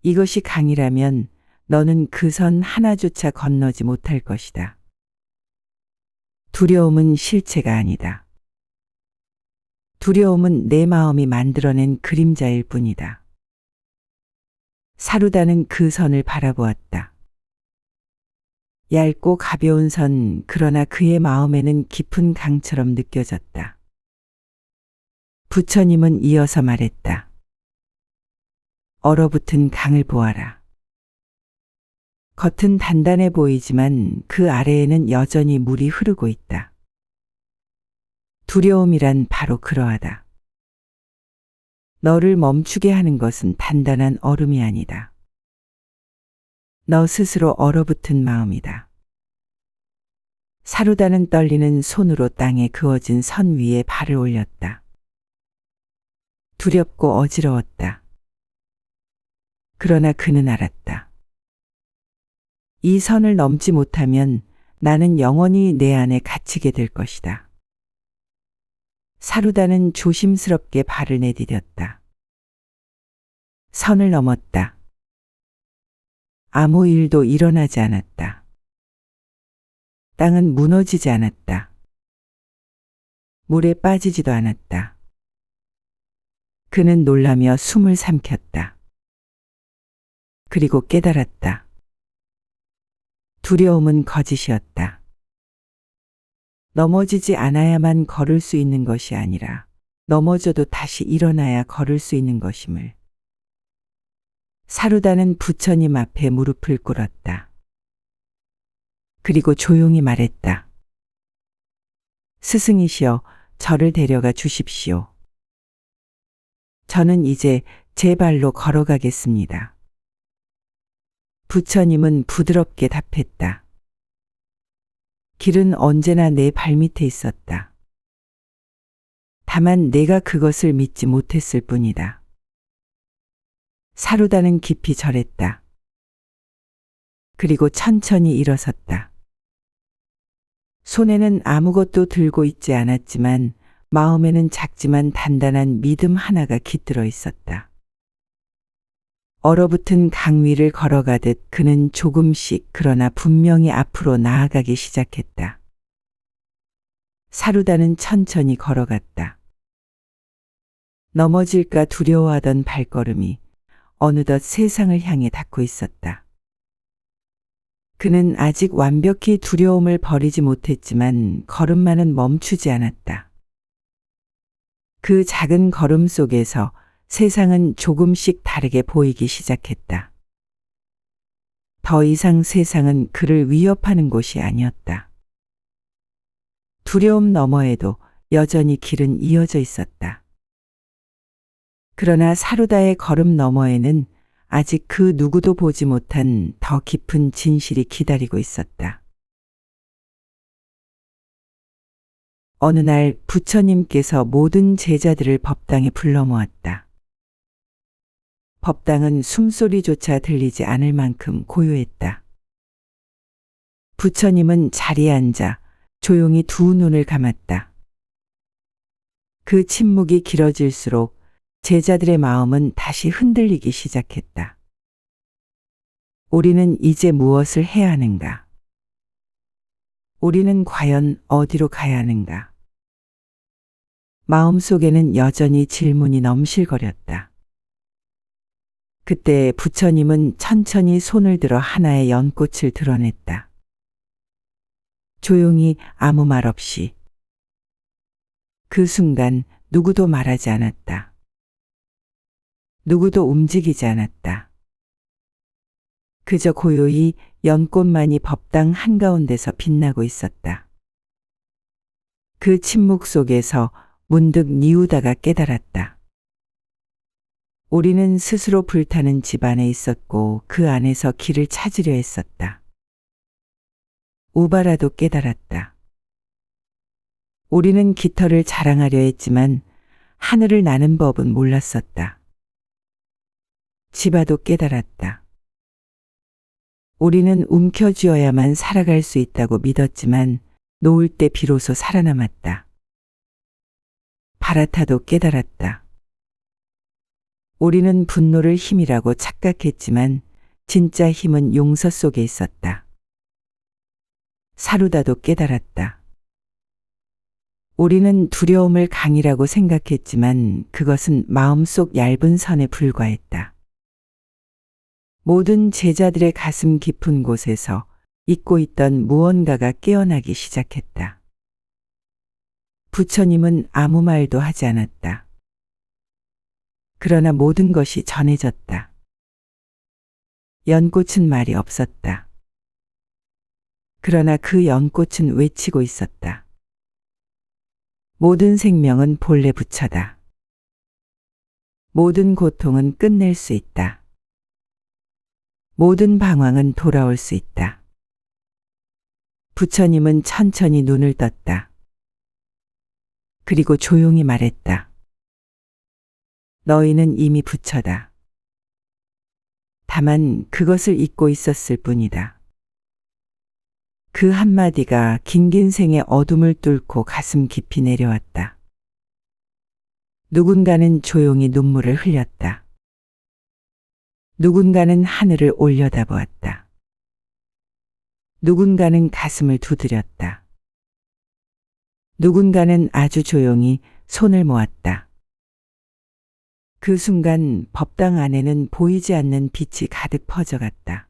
이것이 강이라면 너는 그 선 하나조차 건너지 못할 것이다. 두려움은 실체가 아니다. 두려움은 내 마음이 만들어낸 그림자일 뿐이다. 사루다는 그 선을 바라보았다. 얇고 가벼운 선, 그러나 그의 마음에는 깊은 강처럼 느껴졌다. 부처님은 이어서 말했다. 얼어붙은 강을 보아라. 겉은 단단해 보이지만 그 아래에는 여전히 물이 흐르고 있다. 두려움이란 바로 그러하다. 너를 멈추게 하는 것은 단단한 얼음이 아니다. 너 스스로 얼어붙은 마음이다. 사루다는 떨리는 손으로 땅에 그어진 선 위에 발을 올렸다. 두렵고 어지러웠다. 그러나 그는 알았다. 이 선을 넘지 못하면 나는 영원히 내 안에 갇히게 될 것이다. 사루다는 조심스럽게 발을 내디뎠다. 선을 넘었다. 아무 일도 일어나지 않았다. 땅은 무너지지 않았다. 물에 빠지지도 않았다. 그는 놀라며 숨을 삼켰다. 그리고 깨달았다. 두려움은 거짓이었다. 넘어지지 않아야만 걸을 수 있는 것이 아니라 넘어져도 다시 일어나야 걸을 수 있는 것임을. 사루다는 부처님 앞에 무릎을 꿇었다. 그리고 조용히 말했다. 스승이시여, 저를 데려가 주십시오. 저는 이제 제 발로 걸어가겠습니다. 부처님은 부드럽게 답했다. 길은 언제나 내 발밑에 있었다. 다만 내가 그것을 믿지 못했을 뿐이다. 사루다는 깊이 절했다. 그리고 천천히 일어섰다. 손에는 아무것도 들고 있지 않았지만 마음에는 작지만 단단한 믿음 하나가 깃들어 있었다. 얼어붙은 강 위를 걸어가듯 그는 조금씩 그러나 분명히 앞으로 나아가기 시작했다. 사루다는 천천히 걸어갔다. 넘어질까 두려워하던 발걸음이 어느덧 세상을 향해 닿고 있었다. 그는 아직 완벽히 두려움을 버리지 못했지만 걸음만은 멈추지 않았다. 그 작은 걸음 속에서 세상은 조금씩 다르게 보이기 시작했다. 더 이상 세상은 그를 위협하는 곳이 아니었다. 두려움 너머에도 여전히 길은 이어져 있었다. 그러나 사루다의 걸음 너머에는 아직 그 누구도 보지 못한 더 깊은 진실이 기다리고 있었다. 어느 날 부처님께서 모든 제자들을 법당에 불러 모았다. 법당은 숨소리조차 들리지 않을 만큼 고요했다. 부처님은 자리에 앉아 조용히 두 눈을 감았다. 그 침묵이 길어질수록 제자들의 마음은 다시 흔들리기 시작했다. 우리는 이제 무엇을 해야 하는가? 우리는 과연 어디로 가야 하는가? 마음속에는 여전히 질문이 넘실거렸다. 그때 부처님은 천천히 손을 들어 하나의 연꽃을 드러냈다. 조용히 아무 말 없이. 그 순간 누구도 말하지 않았다. 누구도 움직이지 않았다. 그저 고요히 연꽃만이 법당 한가운데서 빛나고 있었다. 그 침묵 속에서 문득 니우다가 깨달았다. 우리는 스스로 불타는 집 안에 있었고 그 안에서 길을 찾으려 했었다. 우바라도 깨달았다. 우리는 깃털을 자랑하려 했지만 하늘을 나는 법은 몰랐었다. 지바도 깨달았다. 우리는 움켜쥐어야만 살아갈 수 있다고 믿었지만 놓을 때 비로소 살아남았다. 바라타도 깨달았다. 우리는 분노를 힘이라고 착각했지만 진짜 힘은 용서 속에 있었다. 사루다도 깨달았다. 우리는 두려움을 강이라고 생각했지만 그것은 마음속 얇은 선에 불과했다. 모든 제자들의 가슴 깊은 곳에서 잊고 있던 무언가가 깨어나기 시작했다. 부처님은 아무 말도 하지 않았다. 그러나 모든 것이 전해졌다. 연꽃은 말이 없었다. 그러나 그 연꽃은 외치고 있었다. 모든 생명은 본래 부처다. 모든 고통은 끝낼 수 있다. 모든 방황은 돌아올 수 있다. 부처님은 천천히 눈을 떴다. 그리고 조용히 말했다. 너희는 이미 부처다. 다만 그것을 잊고 있었을 뿐이다. 그 한마디가 긴긴 생의 어둠을 뚫고 가슴 깊이 내려왔다. 누군가는 조용히 눈물을 흘렸다. 누군가는 하늘을 올려다보았다. 누군가는 가슴을 두드렸다. 누군가는 아주 조용히 손을 모았다. 그 순간 법당 안에는 보이지 않는 빛이 가득 퍼져갔다.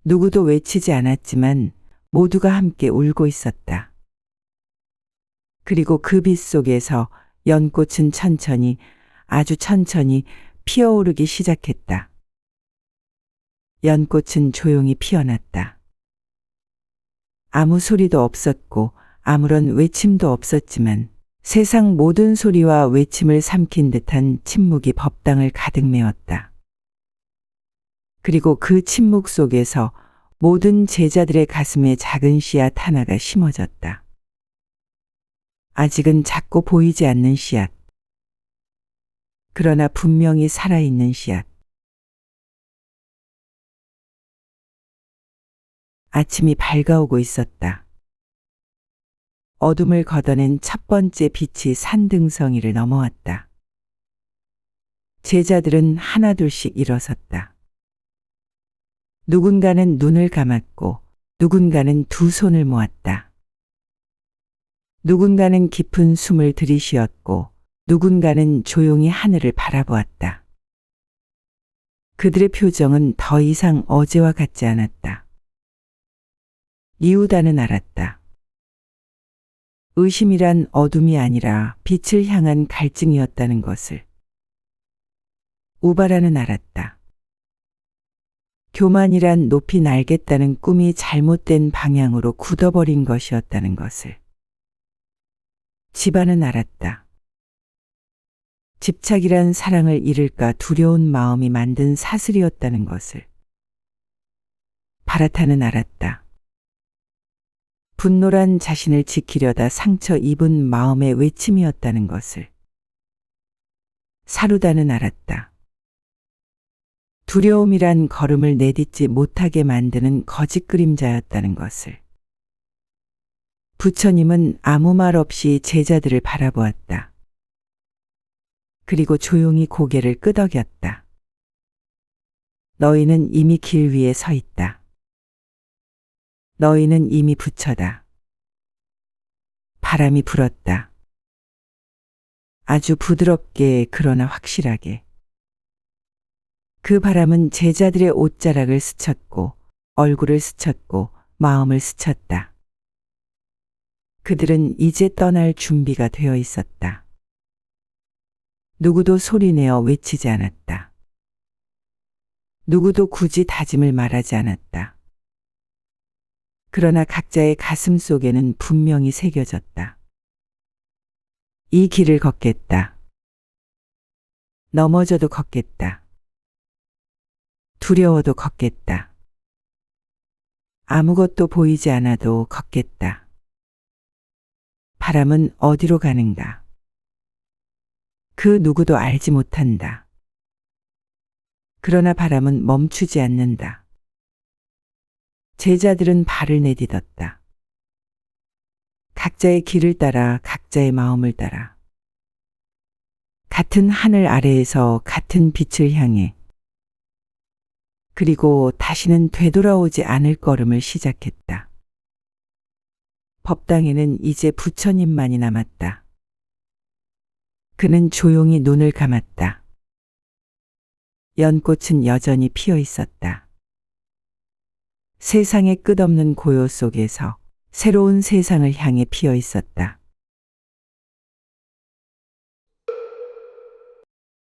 누구도 외치지 않았지만 모두가 함께 울고 있었다. 그리고 그 빛 속에서 연꽃은 천천히, 아주 천천히 피어오르기 시작했다. 연꽃은 조용히 피어났다. 아무 소리도 없었고 아무런 외침도 없었지만 세상 모든 소리와 외침을 삼킨 듯한 침묵이 법당을 가득 메웠다. 그리고 그 침묵 속에서 모든 제자들의 가슴에 작은 씨앗 하나가 심어졌다. 아직은 작고 보이지 않는 씨앗. 그러나 분명히 살아있는 씨앗. 아침이 밝아오고 있었다. 어둠을 걷어낸 첫 번째 빛이 산등성이를 넘어왔다. 제자들은 하나둘씩 일어섰다. 누군가는 눈을 감았고 누군가는 두 손을 모았다. 누군가는 깊은 숨을 들이쉬었고 누군가는 조용히 하늘을 바라보았다. 그들의 표정은 더 이상 어제와 같지 않았다. 이우다는 알았다. 의심이란 어둠이 아니라 빛을 향한 갈증이었다는 것을. 우바라는 알았다. 교만이란 높이 날겠다는 꿈이 잘못된 방향으로 굳어버린 것이었다는 것을. 지바는 알았다. 집착이란 사랑을 잃을까 두려운 마음이 만든 사슬이었다는 것을. 바라타는 알았다. 분노란 자신을 지키려다 상처 입은 마음의 외침이었다는 것을. 사루다는 알았다. 두려움이란 걸음을 내딛지 못하게 만드는 거짓 그림자였다는 것을. 부처님은 아무 말 없이 제자들을 바라보았다. 그리고 조용히 고개를 끄덕였다. 너희는 이미 길 위에 서 있다. 너희는 이미 부처다. 바람이 불었다. 아주 부드럽게 그러나 확실하게. 그 바람은 제자들의 옷자락을 스쳤고 얼굴을 스쳤고 마음을 스쳤다. 그들은 이제 떠날 준비가 되어 있었다. 누구도 소리내어 외치지 않았다. 누구도 굳이 다짐을 말하지 않았다. 그러나 각자의 가슴 속에는 분명히 새겨졌다. 이 길을 걷겠다. 넘어져도 걷겠다. 두려워도 걷겠다. 아무것도 보이지 않아도 걷겠다. 바람은 어디로 가는가? 그 누구도 알지 못한다. 그러나 바람은 멈추지 않는다. 제자들은 발을 내딛었다. 각자의 길을 따라 각자의 마음을 따라. 같은 하늘 아래에서 같은 빛을 향해. 그리고 다시는 되돌아오지 않을 걸음을 시작했다. 법당에는 이제 부처님만이 남았다. 그는 조용히 눈을 감았다. 연꽃은 여전히 피어 있었다. 세상의 끝없는 고요 속에서 새로운 세상을 향해 피어 있었다.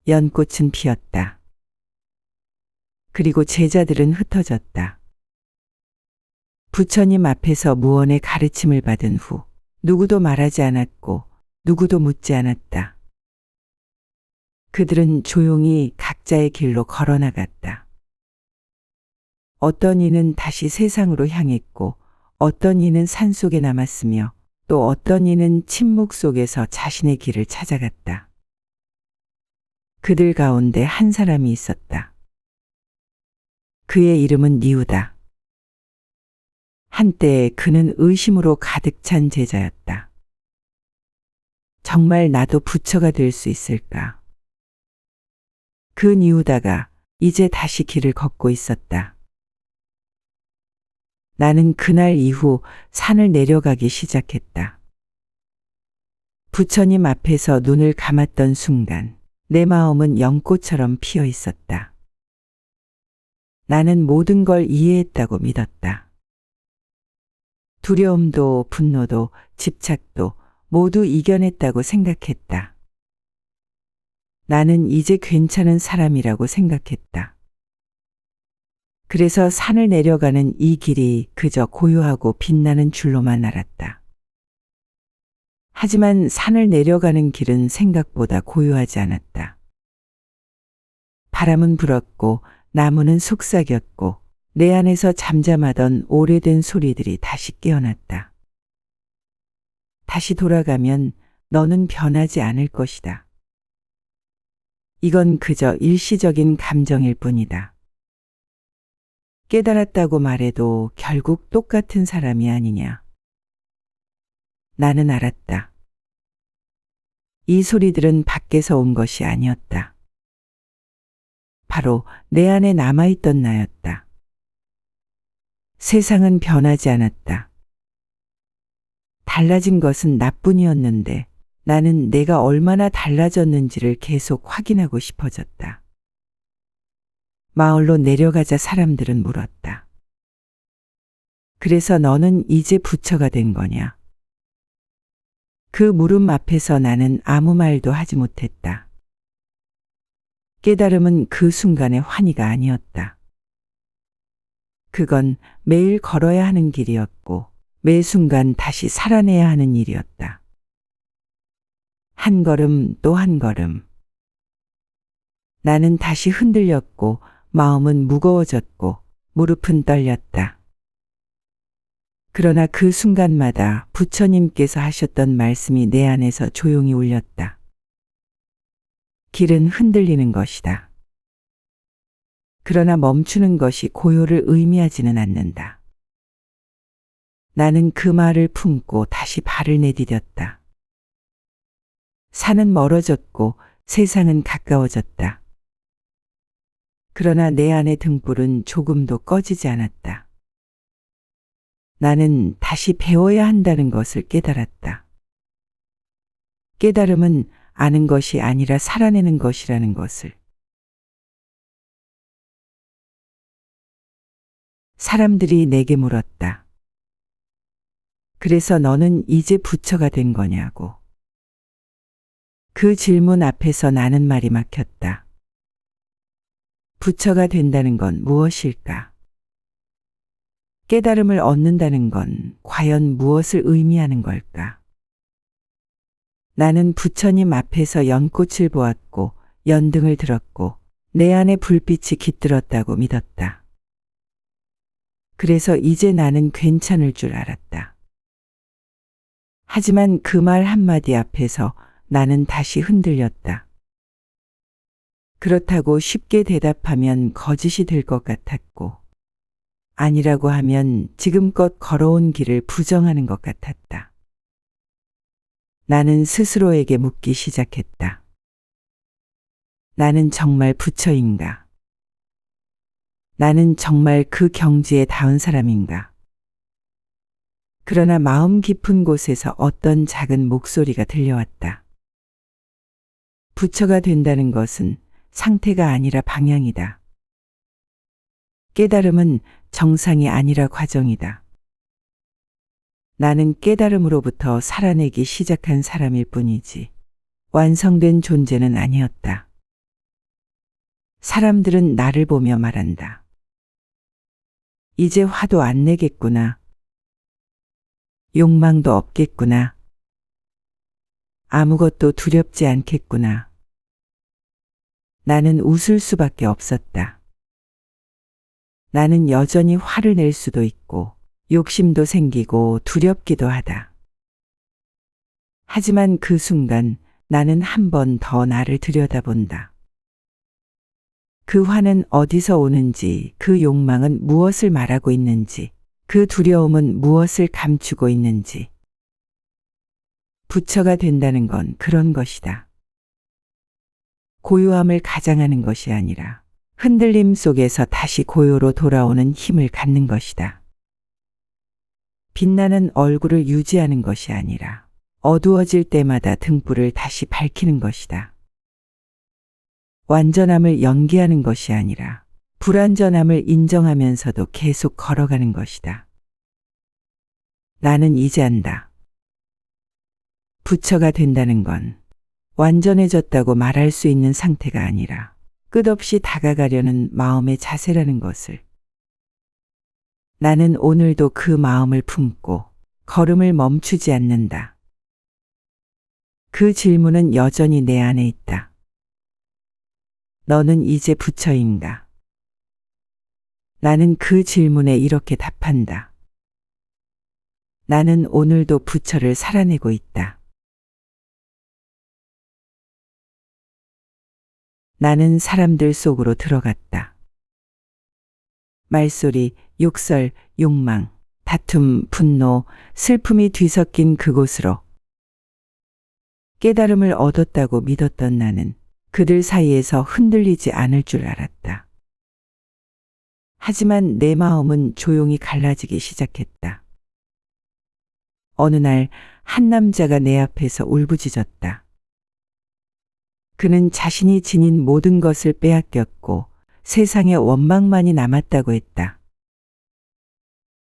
연꽃은 피었다. 그리고 제자들은 흩어졌다. 부처님 앞에서 무언의 가르침을 받은 후 누구도 말하지 않았고 누구도 묻지 않았다. 그들은 조용히 각자의 길로 걸어나갔다. 어떤 이는 다시 세상으로 향했고 어떤 이는 산속에 남았으며 또 어떤 이는 침묵 속에서 자신의 길을 찾아갔다. 그들 가운데 한 사람이 있었다. 그의 이름은 니우다. 한때 그는 의심으로 가득 찬 제자였다. 정말 나도 부처가 될 수 있을까? 그 니우다가 이제 다시 길을 걷고 있었다. 나는 그날 이후 산을 내려가기 시작했다. 부처님 앞에서 눈을 감았던 순간 내 마음은 연꽃처럼 피어 있었다. 나는 모든 걸 이해했다고 믿었다. 두려움도 분노도 집착도 모두 이겨냈다고 생각했다. 나는 이제 괜찮은 사람이라고 생각했다. 그래서 산을 내려가는 이 길이 그저 고요하고 빛나는 줄로만 알았다. 하지만 산을 내려가는 길은 생각보다 고요하지 않았다. 바람은 불었고 나무는 속삭였고 내 안에서 잠잠하던 오래된 소리들이 다시 깨어났다. 다시 돌아가면 너는 변하지 않을 것이다. 이건 그저 일시적인 감정일 뿐이다. 깨달았다고 말해도 결국 똑같은 사람이 아니냐. 나는 알았다. 이 소리들은 밖에서 온 것이 아니었다. 바로 내 안에 남아있던 나였다. 세상은 변하지 않았다. 달라진 것은 나뿐이었는데 나는 내가 얼마나 달라졌는지를 계속 확인하고 싶어졌다. 마을로 내려가자 사람들은 물었다. 그래서 너는 이제 부처가 된 거냐? 그 물음 앞에서 나는 아무 말도 하지 못했다. 깨달음은 그 순간의 환희가 아니었다. 그건 매일 걸어야 하는 길이었고 매 순간 다시 살아내야 하는 일이었다. 한 걸음 또 한 걸음. 나는 다시 흔들렸고 마음은 무거워졌고 무릎은 떨렸다. 그러나 그 순간마다 부처님께서 하셨던 말씀이 내 안에서 조용히 울렸다. 길은 흔들리는 것이다. 그러나 멈추는 것이 고요를 의미하지는 않는다. 나는 그 말을 품고 다시 발을 내디뎠다. 산은 멀어졌고 세상은 가까워졌다. 그러나 내 안의 등불은 조금도 꺼지지 않았다. 나는 다시 배워야 한다는 것을 깨달았다. 깨달음은 아는 것이 아니라 살아내는 것이라는 것을. 사람들이 내게 물었다. 그래서 너는 이제 부처가 된 거냐고. 그 질문 앞에서 나는 말이 막혔다. 부처가 된다는 건 무엇일까? 깨달음을 얻는다는 건 과연 무엇을 의미하는 걸까? 나는 부처님 앞에서 연꽃을 보았고 연등을 들었고 내 안에 불빛이 깃들었다고 믿었다. 그래서 이제 나는 괜찮을 줄 알았다. 하지만 그 말 한마디 앞에서 나는 다시 흔들렸다. 그렇다고 쉽게 대답하면 거짓이 될 것 같았고, 아니라고 하면 지금껏 걸어온 길을 부정하는 것 같았다. 나는 스스로에게 묻기 시작했다. 나는 정말 부처인가? 나는 정말 그 경지에 닿은 사람인가? 그러나 마음 깊은 곳에서 어떤 작은 목소리가 들려왔다. 부처가 된다는 것은 상태가 아니라 방향이다. 깨달음은 정상이 아니라 과정이다. 나는 깨달음으로부터 살아내기 시작한 사람일 뿐이지 완성된 존재는 아니었다. 사람들은 나를 보며 말한다. 이제 화도 안 내겠구나. 욕망도 없겠구나. 아무것도 두렵지 않겠구나. 나는 웃을 수밖에 없었다. 나는 여전히 화를 낼 수도 있고 욕심도 생기고 두렵기도 하다. 하지만 그 순간 나는 한 번 더 나를 들여다본다. 그 화는 어디서 오는지, 그 욕망은 무엇을 말하고 있는지, 그 두려움은 무엇을 감추고 있는지. 부처가 된다는 건 그런 것이다. 고요함을 가장하는 것이 아니라 흔들림 속에서 다시 고요로 돌아오는 힘을 갖는 것이다. 빛나는 얼굴을 유지하는 것이 아니라 어두워질 때마다 등불을 다시 밝히는 것이다. 완전함을 연기하는 것이 아니라 불완전함을 인정하면서도 계속 걸어가는 것이다. 나는 이제 안다. 부처가 된다는 건 완전해졌다고 말할 수 있는 상태가 아니라 끝없이 다가가려는 마음의 자세라는 것을. 나는 오늘도 그 마음을 품고 걸음을 멈추지 않는다. 그 질문은 여전히 내 안에 있다. 너는 이제 부처인가? 나는 그 질문에 이렇게 답한다. 나는 오늘도 부처를 살아내고 있다. 나는 사람들 속으로 들어갔다. 말소리, 욕설, 욕망, 다툼, 분노, 슬픔이 뒤섞인 그곳으로. 깨달음을 얻었다고 믿었던 나는 그들 사이에서 흔들리지 않을 줄 알았다. 하지만 내 마음은 조용히 갈라지기 시작했다. 어느 날 한 남자가 내 앞에서 울부짖었다. 그는 자신이 지닌 모든 것을 빼앗겼고 세상에 원망만이 남았다고 했다.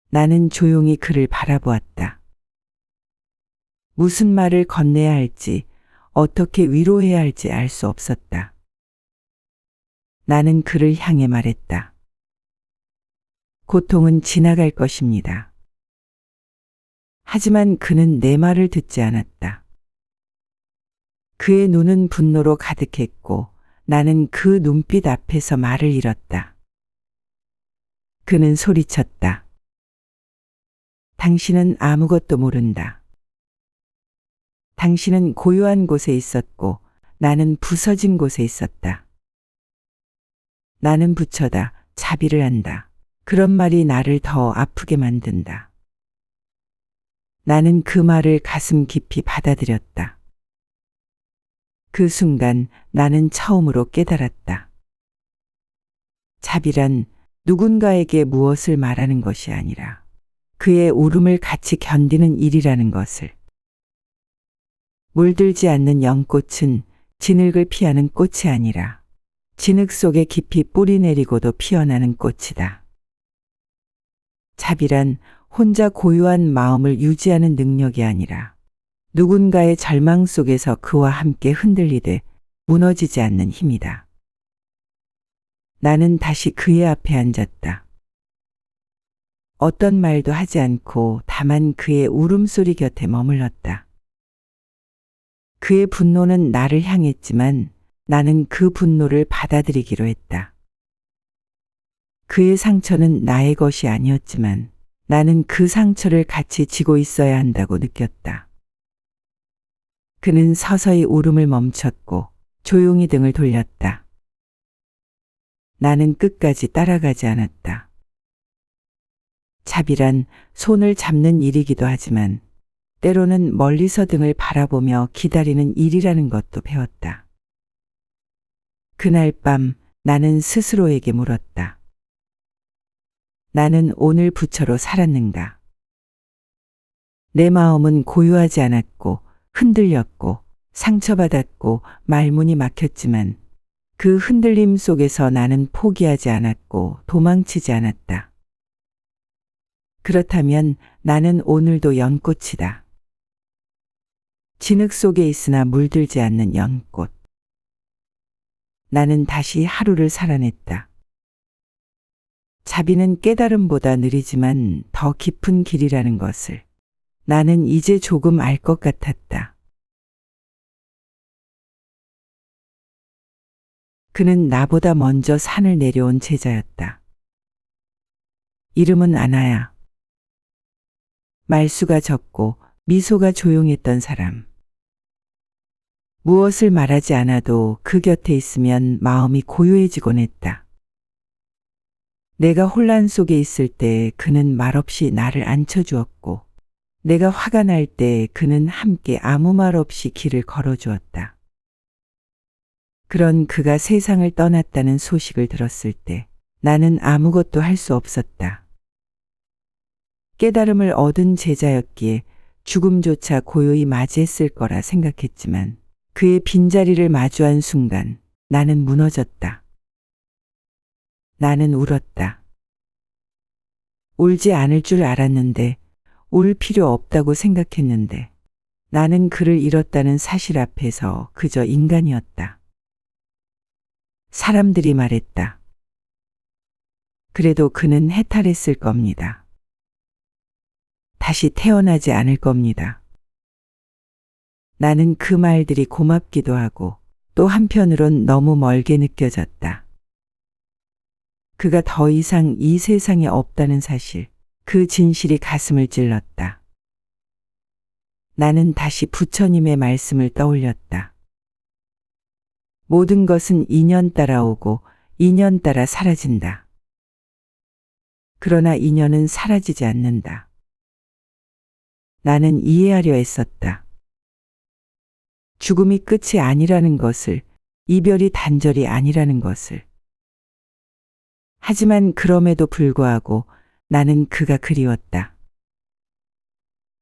나는 조용히 그를 바라보았다. 무슨 말을 건네야 할지, 어떻게 위로해야 할지 알 수 없었다. 나는 그를 향해 말했다. 고통은 지나갈 것입니다. 하지만 그는 내 말을 듣지 않았다. 그의 눈은 분노로 가득했고 나는 그 눈빛 앞에서 말을 잃었다. 그는 소리쳤다. 당신은 아무것도 모른다. 당신은 고요한 곳에 있었고 나는 부서진 곳에 있었다. 나는 부처다. 자비를 한다. 그런 말이 나를 더 아프게 만든다. 나는 그 말을 가슴 깊이 받아들였다. 그 순간 나는 처음으로 깨달았다. 자비란 누군가에게 무엇을 말하는 것이 아니라 그의 울음을 같이 견디는 일이라는 것을. 물들지 않는 연꽃은 진흙을 피하는 꽃이 아니라 진흙 속에 깊이 뿌리 내리고도 피어나는 꽃이다. 자비란 혼자 고요한 마음을 유지하는 능력이 아니라 누군가의 절망 속에서 그와 함께 흔들리되 무너지지 않는 힘이다. 나는 다시 그의 앞에 앉았다. 어떤 말도 하지 않고 다만 그의 울음소리 곁에 머물렀다. 그의 분노는 나를 향했지만 나는 그 분노를 받아들이기로 했다. 그의 상처는 나의 것이 아니었지만 나는 그 상처를 같이 지고 있어야 한다고 느꼈다. 그는 서서히 울음을 멈췄고 조용히 등을 돌렸다. 나는 끝까지 따라가지 않았다. 자비란 손을 잡는 일이기도 하지만 때로는 멀리서 등을 바라보며 기다리는 일이라는 것도 배웠다. 그날 밤 나는 스스로에게 물었다. 나는 오늘 부처로 살았는가? 내 마음은 고요하지 않았고 흔들렸고 상처받았고 말문이 막혔지만 그 흔들림 속에서 나는 포기하지 않았고 도망치지 않았다. 그렇다면 나는 오늘도 연꽃이다. 진흙 속에 있으나 물들지 않는 연꽃. 나는 다시 하루를 살아냈다. 자비는 깨달음보다 느리지만 더 깊은 길이라는 것을 나는 이제 조금 알 것 같았다. 그는 나보다 먼저 산을 내려온 제자였다. 이름은 아나야. 말수가 적고 미소가 조용했던 사람. 무엇을 말하지 않아도 그 곁에 있으면 마음이 고요해지곤 했다. 내가 혼란 속에 있을 때 그는 말없이 나를 앉혀주었고 내가 화가 날 때 그는 함께 아무 말 없이 길을 걸어주었다. 그런 그가 세상을 떠났다는 소식을 들었을 때 나는 아무것도 할 수 없었다. 깨달음을 얻은 제자였기에 죽음조차 고요히 맞이했을 거라 생각했지만 그의 빈자리를 마주한 순간 나는 무너졌다. 나는 울었다. 울지 않을 줄 알았는데 울 필요 없다고 생각했는데 나는 그를 잃었다는 사실 앞에서 그저 인간이었다. 사람들이 말했다. 그래도 그는 해탈했을 겁니다. 다시 태어나지 않을 겁니다. 나는 그 말들이 고맙기도 하고 또 한편으론 너무 멀게 느껴졌다. 그가 더 이상 이 세상에 없다는 사실, 그 진실이 가슴을 찔렀다. 나는 다시 부처님의 말씀을 떠올렸다. 모든 것은 인연 따라 오고 인연 따라 사라진다. 그러나 인연은 사라지지 않는다. 나는 이해하려 했었다. 죽음이 끝이 아니라는 것을, 이별이 단절이 아니라는 것을. 하지만 그럼에도 불구하고 나는 그가 그리웠다.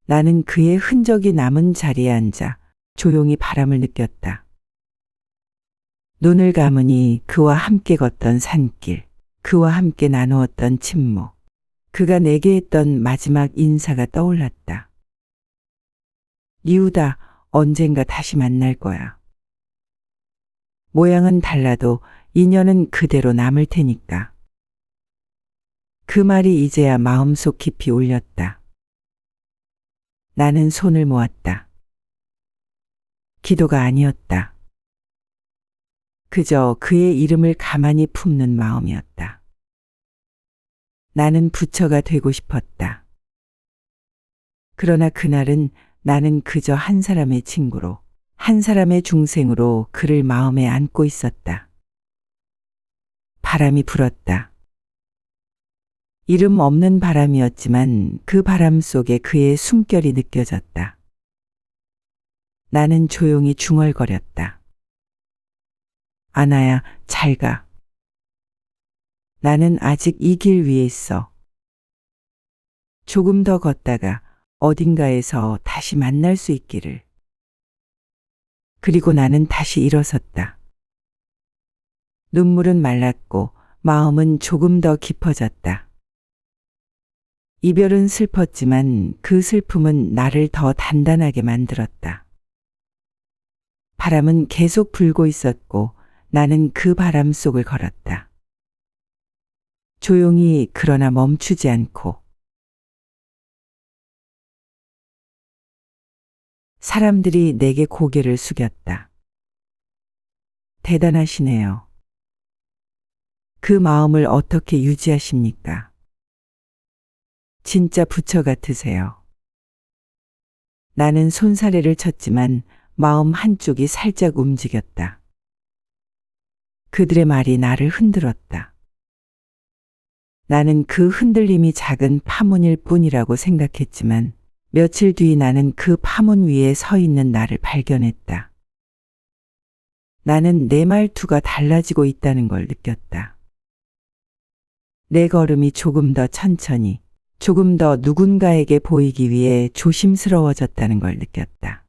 나는 그의 흔적이 남은 자리에 앉아 조용히 바람을 느꼈다. 눈을 감으니 그와 함께 걷던 산길, 그와 함께 나누었던 침묵, 그가 내게 했던 마지막 인사가 떠올랐다. 리우다, 언젠가 다시 만날 거야. 모양은 달라도 인연은 그대로 남을 테니까. 그 말이 이제야 마음속 깊이 울렸다. 나는 손을 모았다. 기도가 아니었다. 그저 그의 이름을 가만히 품는 마음이었다. 나는 부처가 되고 싶었다. 그러나 그날은 나는 그저 한 사람의 친구로, 한 사람의 중생으로 그를 마음에 안고 있었다. 바람이 불었다. 이름 없는 바람이었지만 그 바람 속에 그의 숨결이 느껴졌다. 나는 조용히 중얼거렸다. 아나야, 잘 가. 나는 아직 이 길 위에 있어. 조금 더 걷다가 어딘가에서 다시 만날 수 있기를. 그리고 나는 다시 일어섰다. 눈물은 말랐고 마음은 조금 더 깊어졌다. 이별은 슬펐지만 그 슬픔은 나를 더 단단하게 만들었다. 바람은 계속 불고 있었고 나는 그 바람 속을 걸었다. 조용히 그러나 멈추지 않고. 사람들이 내게 고개를 숙였다. 대단하시네요. 그 마음을 어떻게 유지하십니까? 진짜 부처 같으세요. 나는 손사래를 쳤지만 마음 한쪽이 살짝 움직였다. 그들의 말이 나를 흔들었다. 나는 그 흔들림이 작은 파문일 뿐이라고 생각했지만 며칠 뒤 나는 그 파문 위에 서 있는 나를 발견했다. 나는 내 말투가 달라지고 있다는 걸 느꼈다. 내 걸음이 조금 더 천천히, 조금 더 누군가에게 보이기 위해 조심스러워졌다는 걸 느꼈다.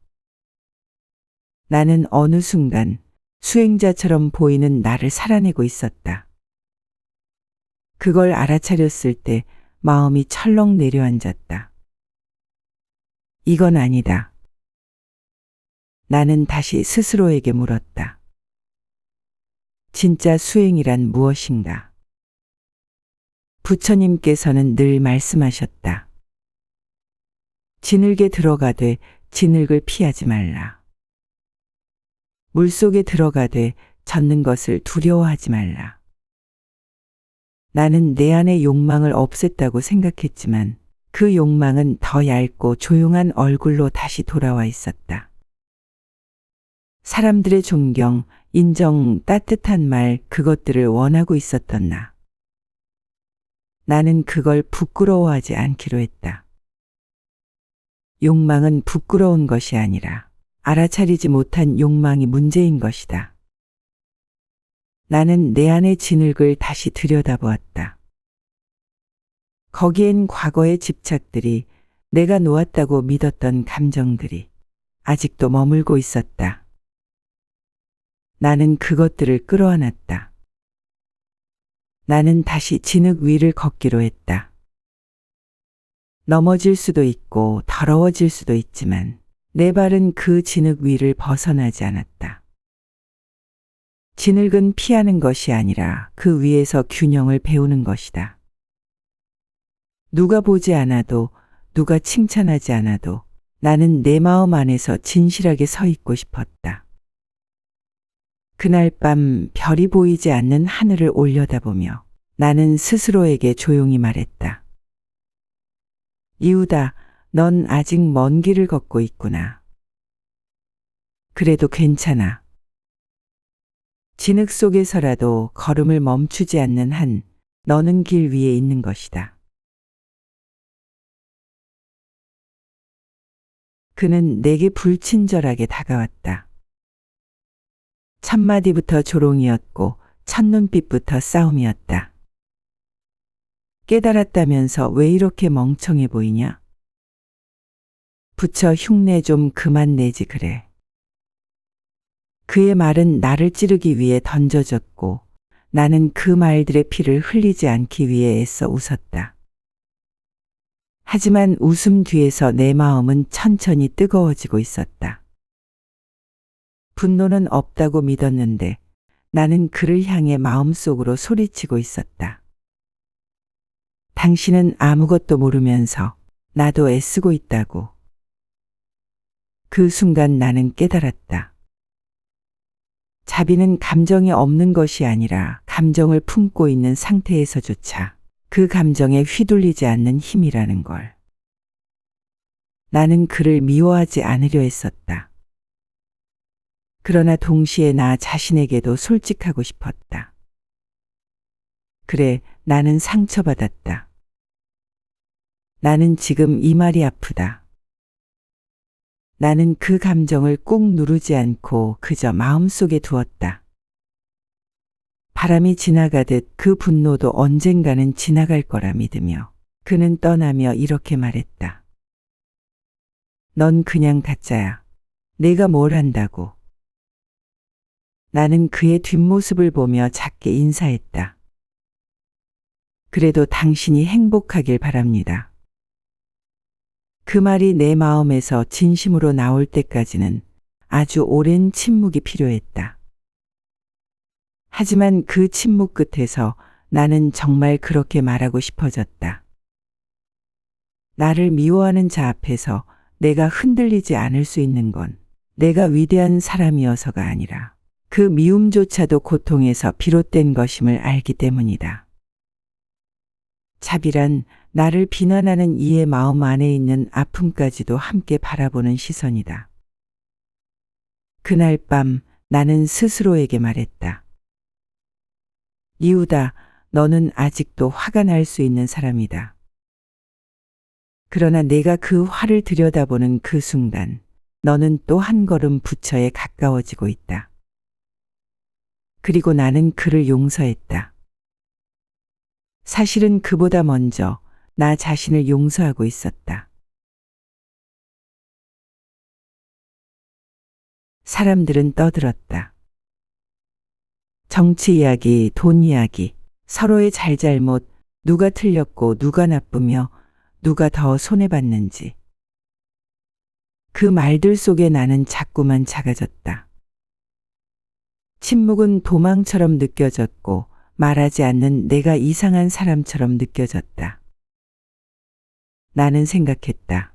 나는 어느 순간 수행자처럼 보이는 나를 살아내고 있었다. 그걸 알아차렸을 때 마음이 철렁 내려앉았다. 이건 아니다. 나는 다시 스스로에게 물었다. 진짜 수행이란 무엇인가? 부처님께서는 늘 말씀하셨다. 진흙에 들어가되 진흙을 피하지 말라. 물속에 들어가되 젖는 것을 두려워하지 말라. 나는 내 안의 욕망을 없앴다고 생각했지만 그 욕망은 더 얇고 조용한 얼굴로 다시 돌아와 있었다. 사람들의 존경, 인정, 따뜻한 말, 그것들을 원하고 있었던 나. 나는 그걸 부끄러워하지 않기로 했다. 욕망은 부끄러운 것이 아니라 알아차리지 못한 욕망이 문제인 것이다. 나는 내 안의 진흙을 다시 들여다보았다. 거기엔 과거의 집착들이, 내가 놓았다고 믿었던 감정들이 아직도 머물고 있었다. 나는 그것들을 끌어안았다. 나는 다시 진흙 위를 걷기로 했다. 넘어질 수도 있고 더러워질 수도 있지만 내 발은 그 진흙 위를 벗어나지 않았다. 진흙은 피하는 것이 아니라 그 위에서 균형을 배우는 것이다. 누가 보지 않아도, 누가 칭찬하지 않아도 나는 내 마음 안에서 진실하게 서 있고 싶었다. 그날 밤 별이 보이지 않는 하늘을 올려다보며 나는 스스로에게 조용히 말했다. 이유다, 넌 아직 먼 길을 걷고 있구나. 그래도 괜찮아. 진흙 속에서라도 걸음을 멈추지 않는 한 너는 길 위에 있는 것이다. 그는 내게 불친절하게 다가왔다. 첫마디부터 조롱이었고 첫눈빛부터 싸움이었다. 깨달았다면서 왜 이렇게 멍청해 보이냐? 부처 흉내 좀 그만 내지 그래. 그의 말은 나를 찌르기 위해 던져졌고 나는 그 말들의 피를 흘리지 않기 위해 애써 웃었다. 하지만 웃음 뒤에서 내 마음은 천천히 뜨거워지고 있었다. 분노는 없다고 믿었는데 나는 그를 향해 마음속으로 소리치고 있었다. 당신은 아무것도 모르면서 나도 애쓰고 있다고. 그 순간 나는 깨달았다. 자비는 감정이 없는 것이 아니라 감정을 품고 있는 상태에서조차 그 감정에 휘둘리지 않는 힘이라는 걸. 나는 그를 미워하지 않으려 했었다. 그러나 동시에 나 자신에게도 솔직하고 싶었다. 그래, 나는 상처받았다. 나는 지금 이 말이 아프다. 나는 그 감정을 꾹 누르지 않고 그저 마음속에 두었다. 바람이 지나가듯 그 분노도 언젠가는 지나갈 거라 믿으며 그는 떠나며 이렇게 말했다. 넌 그냥 가짜야. 내가 뭘 한다고. 나는 그의 뒷모습을 보며 작게 인사했다. 그래도 당신이 행복하길 바랍니다. 그 말이 내 마음에서 진심으로 나올 때까지는 아주 오랜 침묵이 필요했다. 하지만 그 침묵 끝에서 나는 정말 그렇게 말하고 싶어졌다. 나를 미워하는 자 앞에서 내가 흔들리지 않을 수 있는 건 내가 위대한 사람이어서가 아니라 그 미움조차도 고통에서 비롯된 것임을 알기 때문이다. 자비란 나를 비난하는 이의 마음 안에 있는 아픔까지도 함께 바라보는 시선이다. 그날 밤 나는 스스로에게 말했다. 이유다, 너는 아직도 화가 날 수 있는 사람이다. 그러나 내가 그 화를 들여다보는 그 순간 너는 또 한 걸음 부처에 가까워지고 있다. 그리고 나는 그를 용서했다. 사실은 그보다 먼저 나 자신을 용서하고 있었다. 사람들은 떠들었다. 정치 이야기, 돈 이야기, 서로의 잘잘못, 누가 틀렸고 누가 나쁘며 누가 더 손해봤는지. 그 말들 속에 나는 자꾸만 작아졌다. 침묵은 도망처럼 느껴졌고 말하지 않는 내가 이상한 사람처럼 느껴졌다. 나는 생각했다.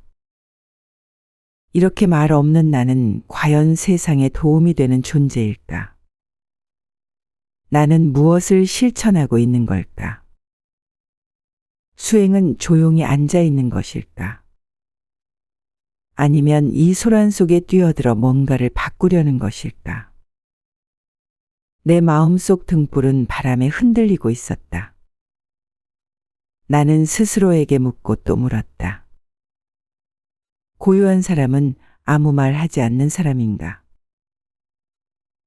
이렇게 말 없는 나는 과연 세상에 도움이 되는 존재일까? 나는 무엇을 실천하고 있는 걸까? 수행은 조용히 앉아 있는 것일까? 아니면 이 소란 속에 뛰어들어 뭔가를 바꾸려는 것일까? 내 마음속 등불은 바람에 흔들리고 있었다. 나는 스스로에게 묻고 또 물었다. 고요한 사람은 아무 말 하지 않는 사람인가?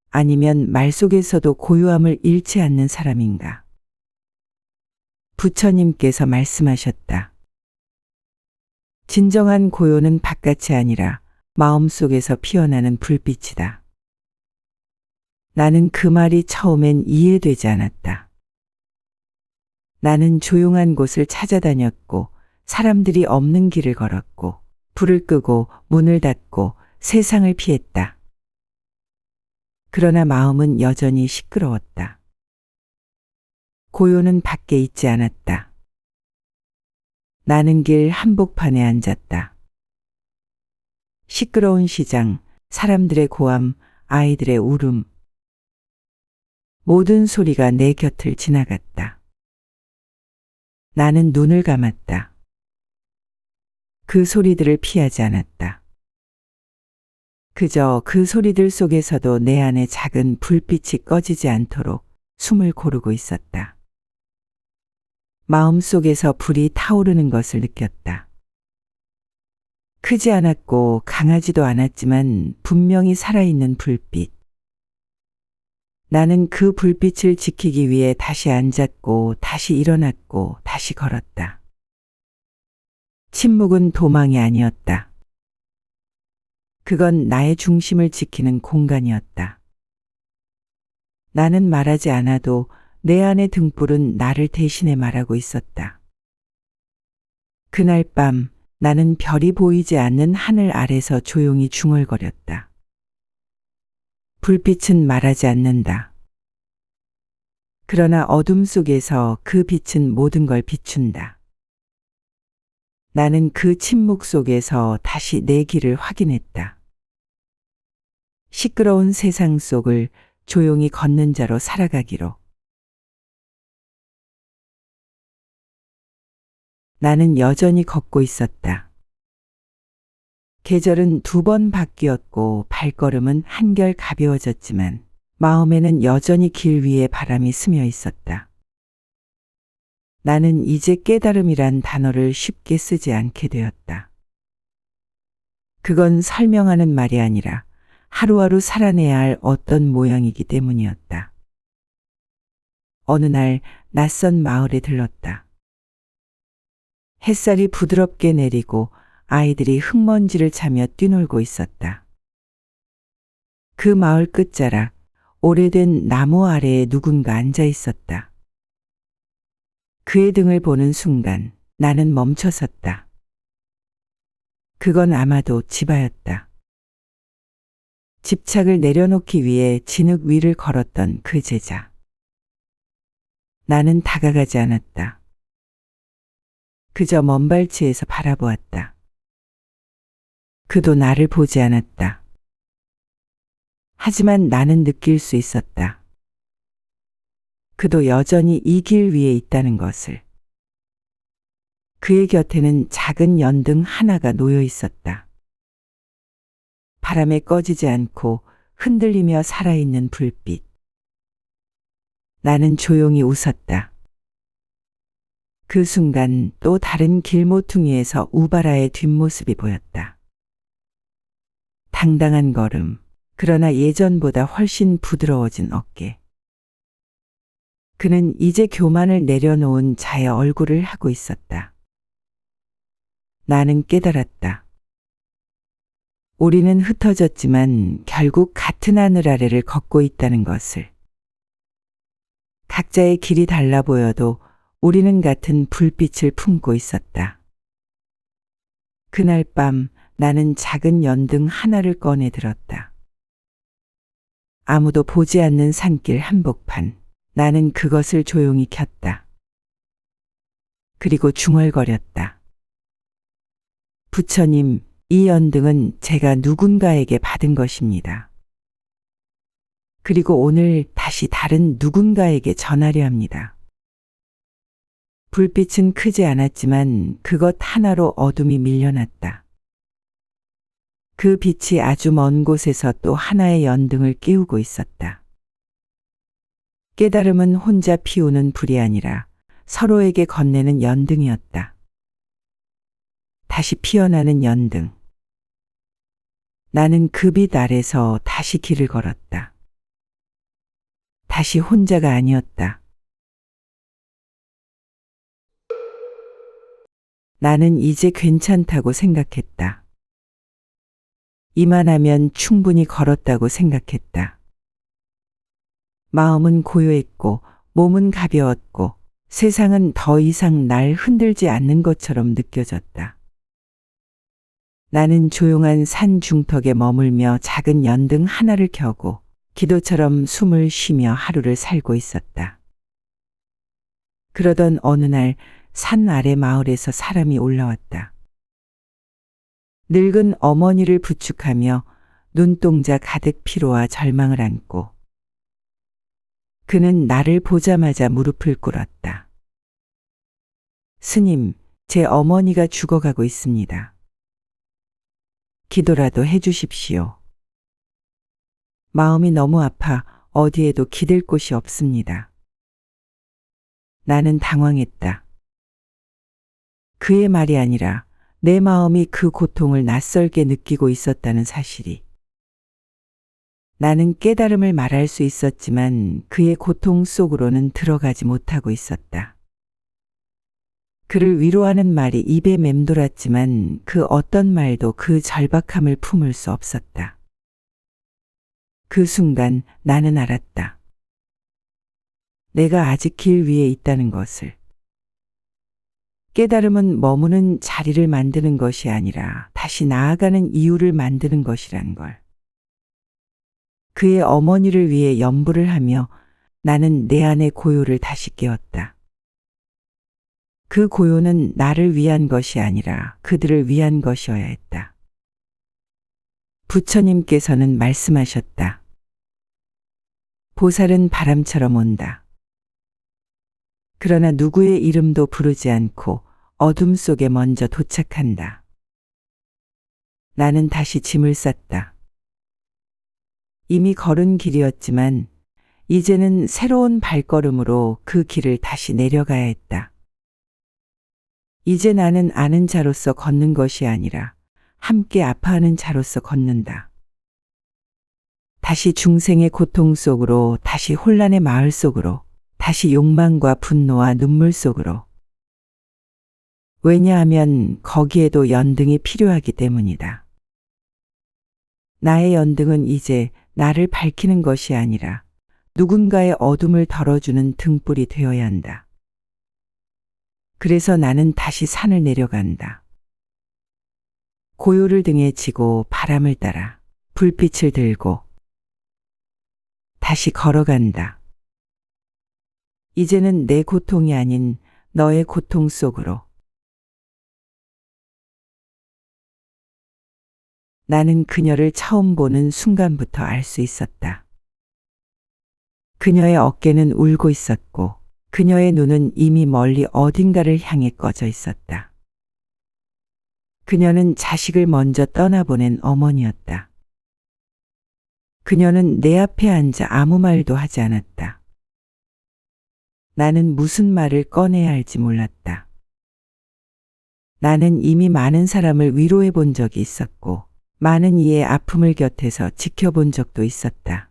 아니면 말 속에서도 고요함을 잃지 않는 사람인가? 부처님께서 말씀하셨다. 진정한 고요는 바깥이 아니라 마음속에서 피어나는 불빛이다. 나는 그 말이 처음엔 이해되지 않았다. 나는 조용한 곳을 찾아다녔고 사람들이 없는 길을 걸었고 불을 끄고 문을 닫고 세상을 피했다. 그러나 마음은 여전히 시끄러웠다. 고요는 밖에 있지 않았다. 나는 길 한복판에 앉았다. 시끄러운 시장, 사람들의 고함, 아이들의 울음. 모든 소리가 내 곁을 지나갔다. 나는 눈을 감았다. 그 소리들을 피하지 않았다. 그저 그 소리들 속에서도 내 안에 작은 불빛이 꺼지지 않도록 숨을 고르고 있었다. 마음속에서 불이 타오르는 것을 느꼈다. 크지 않았고 강하지도 않았지만 분명히 살아있는 불빛. 나는 그 불빛을 지키기 위해 다시 앉았고 다시 일어났고 다시 걸었다. 침묵은 도망이 아니었다. 그건 나의 중심을 지키는 공간이었다. 나는 말하지 않아도 내 안의 등불은 나를 대신해 말하고 있었다. 그날 밤 나는 별이 보이지 않는 하늘 아래서 조용히 중얼거렸다. 불빛은 말하지 않는다. 그러나 어둠 속에서 그 빛은 모든 걸 비춘다. 나는 그 침묵 속에서 다시 내 길을 확인했다. 시끄러운 세상 속을 조용히 걷는 자로 살아가기로. 나는 여전히 걷고 있었다. 계절은 2번 바뀌었고 발걸음은 한결 가벼워졌지만 마음에는 여전히 길 위에 바람이 스며 있었다. 나는 이제 깨달음이란 단어를 쉽게 쓰지 않게 되었다. 그건 설명하는 말이 아니라 하루하루 살아내야 할 어떤 모양이기 때문이었다. 어느 날 낯선 마을에 들렀다. 햇살이 부드럽게 내리고 아이들이 흙먼지를 차며 뛰놀고 있었다. 그 마을 끝자락, 오래된 나무 아래에 누군가 앉아 있었다. 그의 등을 보는 순간 나는 멈춰섰다. 그건 아마도 지바였다. 집착을 내려놓기 위해 진흙 위를 걸었던 그 제자. 나는 다가가지 않았다. 그저 먼 발치에서 바라보았다. 그도 나를 보지 않았다. 하지만 나는 느낄 수 있었다. 그도 여전히 이 길 위에 있다는 것을. 그의 곁에는 작은 연등 하나가 놓여 있었다. 바람에 꺼지지 않고 흔들리며 살아있는 불빛. 나는 조용히 웃었다. 그 순간 또 다른 길모퉁이에서 우바라의 뒷모습이 보였다. 당당한 걸음, 그러나 예전보다 훨씬 부드러워진 어깨. 그는 이제 교만을 내려놓은 자의 얼굴을 하고 있었다. 나는 깨달았다. 우리는 흩어졌지만 결국 같은 하늘 아래를 걷고 있다는 것을. 각자의 길이 달라 보여도 우리는 같은 불빛을 품고 있었다. 그날 밤 나는 작은 연등 하나를 꺼내 들었다. 아무도 보지 않는 산길 한복판. 나는 그것을 조용히 켰다. 그리고 중얼거렸다. 부처님, 이 연등은 제가 누군가에게 받은 것입니다. 그리고 오늘 다시 다른 누군가에게 전하려 합니다. 불빛은 크지 않았지만 그것 하나로 어둠이 밀려났다. 그 빛이 아주 먼 곳에서 또 하나의 연등을 깨우고 있었다. 깨달음은 혼자 피우는 불이 아니라 서로에게 건네는 연등이었다. 다시 피어나는 연등. 나는 그 빛 아래서 다시 길을 걸었다. 다시 혼자가 아니었다. 나는 이제 괜찮다고 생각했다. 이만하면 충분히 걸었다고 생각했다. 마음은 고요했고 몸은 가벼웠고 세상은 더 이상 날 흔들지 않는 것처럼 느껴졌다. 나는 조용한 산 중턱에 머물며 작은 연등 하나를 켜고 기도처럼 숨을 쉬며 하루를 살고 있었다. 그러던 어느 날 산 아래 마을에서 사람이 올라왔다. 늙은 어머니를 부축하며 눈동자 가득 피로와 절망을 안고 그는 나를 보자마자 무릎을 꿇었다. 스님, 제 어머니가 죽어가고 있습니다. 기도라도 해주십시오. 마음이 너무 아파 어디에도 기댈 곳이 없습니다. 나는 당황했다. 그의 말이 아니라 내 마음이 그 고통을 낯설게 느끼고 있었다는 사실이. 나는 깨달음을 말할 수 있었지만 그의 고통 속으로는 들어가지 못하고 있었다. 그를 위로하는 말이 입에 맴돌았지만 그 어떤 말도 그 절박함을 품을 수 없었다. 그 순간 나는 알았다. 내가 아직 길 위에 있다는 것을. 깨달음은 머무는 자리를 만드는 것이 아니라 다시 나아가는 이유를 만드는 것이란 걸. 그의 어머니를 위해 염불을 하며 나는 내 안의 고요를 다시 깨웠다. 그 고요는 나를 위한 것이 아니라 그들을 위한 것이어야 했다. 부처님께서는 말씀하셨다. 보살은 바람처럼 온다. 그러나 누구의 이름도 부르지 않고 어둠 속에 먼저 도착한다. 나는 다시 짐을 쌌다. 이미 걸은 길이었지만 이제는 새로운 발걸음으로 그 길을 다시 내려가야 했다. 이제 나는 아는 자로서 걷는 것이 아니라 함께 아파하는 자로서 걷는다. 다시 중생의 고통 속으로, 다시 혼란의 마을 속으로, 다시 욕망과 분노와 눈물 속으로. 왜냐하면 거기에도 연등이 필요하기 때문이다. 나의 연등은 이제 나를 밝히는 것이 아니라 누군가의 어둠을 덜어주는 등불이 되어야 한다. 그래서 나는 다시 산을 내려간다. 고요를 등에 지고 바람을 따라 불빛을 들고 다시 걸어간다. 이제는 내 고통이 아닌 너의 고통 속으로. 나는 그녀를 처음 보는 순간부터 알 수 있었다. 그녀의 어깨는 울고 있었고 그녀의 눈은 이미 멀리 어딘가를 향해 꺼져 있었다. 그녀는 자식을 먼저 떠나보낸 어머니였다. 그녀는 내 앞에 앉아 아무 말도 하지 않았다. 나는 무슨 말을 꺼내야 할지 몰랐다. 나는 이미 많은 사람을 위로해 본 적이 있었고 많은 이의 아픔을 곁에서 지켜본 적도 있었다.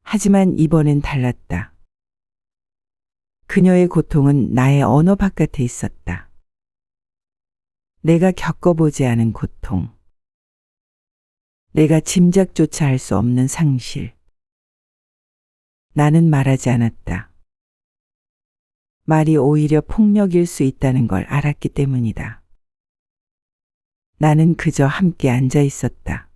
하지만 이번엔 달랐다. 그녀의 고통은 나의 언어 바깥에 있었다. 내가 겪어보지 않은 고통. 내가 짐작조차 할 수 없는 상실. 나는 말하지 않았다. 말이 오히려 폭력일 수 있다는 걸 알았기 때문이다. 나는 그저 함께 앉아 있었다.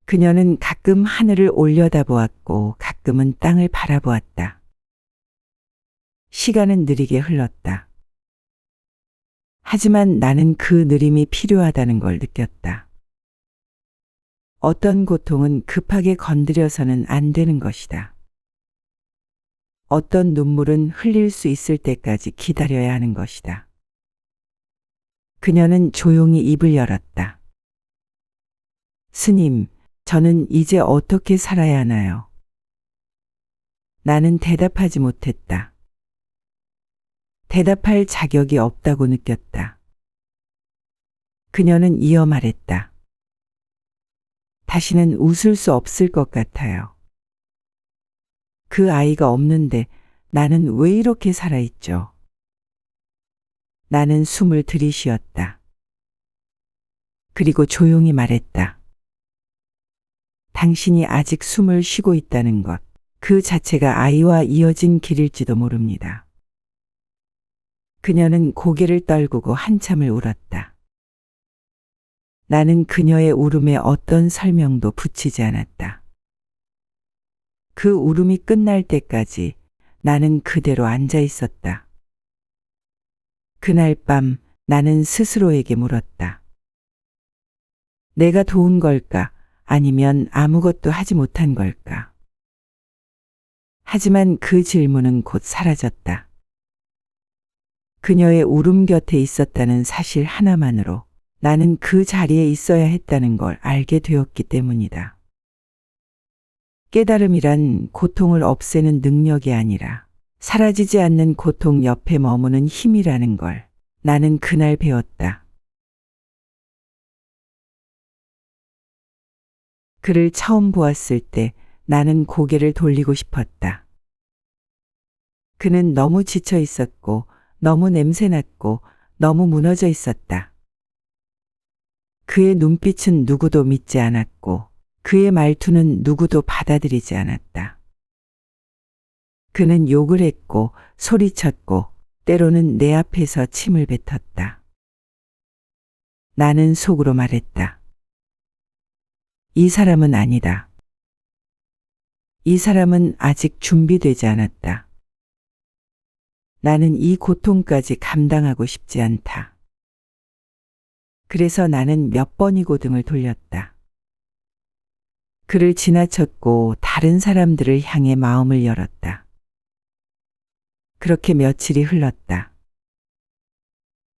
그녀는 가끔 하늘을 올려다보았고 가끔은 땅을 바라보았다. 시간은 느리게 흘렀다. 하지만 나는 그 느림이 필요하다는 걸 느꼈다. 어떤 고통은 급하게 건드려서는 안 되는 것이다. 어떤 눈물은 흘릴 수 있을 때까지 기다려야 하는 것이다. 그녀는 조용히 입을 열었다. 스님, 저는 이제 어떻게 살아야 하나요? 나는 대답하지 못했다. 대답할 자격이 없다고 느꼈다. 그녀는 이어 말했다. 다시는 웃을 수 없을 것 같아요. 그 아이가 없는데 나는 왜 이렇게 살아있죠? 나는 숨을 들이쉬었다. 그리고 조용히 말했다. 당신이 아직 숨을 쉬고 있다는 것, 그 자체가 아이와 이어진 길일지도 모릅니다. 그녀는 고개를 떨구고 한참을 울었다. 나는 그녀의 울음에 어떤 설명도 붙이지 않았다. 그 울음이 끝날 때까지 나는 그대로 앉아 있었다. 그날 밤 나는 스스로에게 물었다. 내가 도운 걸까? 아니면 아무것도 하지 못한 걸까? 하지만 그 질문은 곧 사라졌다. 그녀의 울음 곁에 있었다는 사실 하나만으로 나는 그 자리에 있어야 했다는 걸 알게 되었기 때문이다. 깨달음이란 고통을 없애는 능력이 아니라 사라지지 않는 고통 옆에 머무는 힘이라는 걸 나는 그날 배웠다. 그를 처음 보았을 때 나는 고개를 돌리고 싶었다. 그는 너무 지쳐 있었고 너무 냄새났고 너무 무너져 있었다. 그의 눈빛은 누구도 믿지 않았고 그의 말투는 누구도 받아들이지 않았다. 그는 욕을 했고 소리쳤고 때로는 내 앞에서 침을 뱉었다. 나는 속으로 말했다. 이 사람은 아니다. 이 사람은 아직 준비되지 않았다. 나는 이 고통까지 감당하고 싶지 않다. 그래서 나는 몇 번이고 등을 돌렸다. 그를 지나쳤고 다른 사람들을 향해 마음을 열었다. 그렇게 며칠이 흘렀다.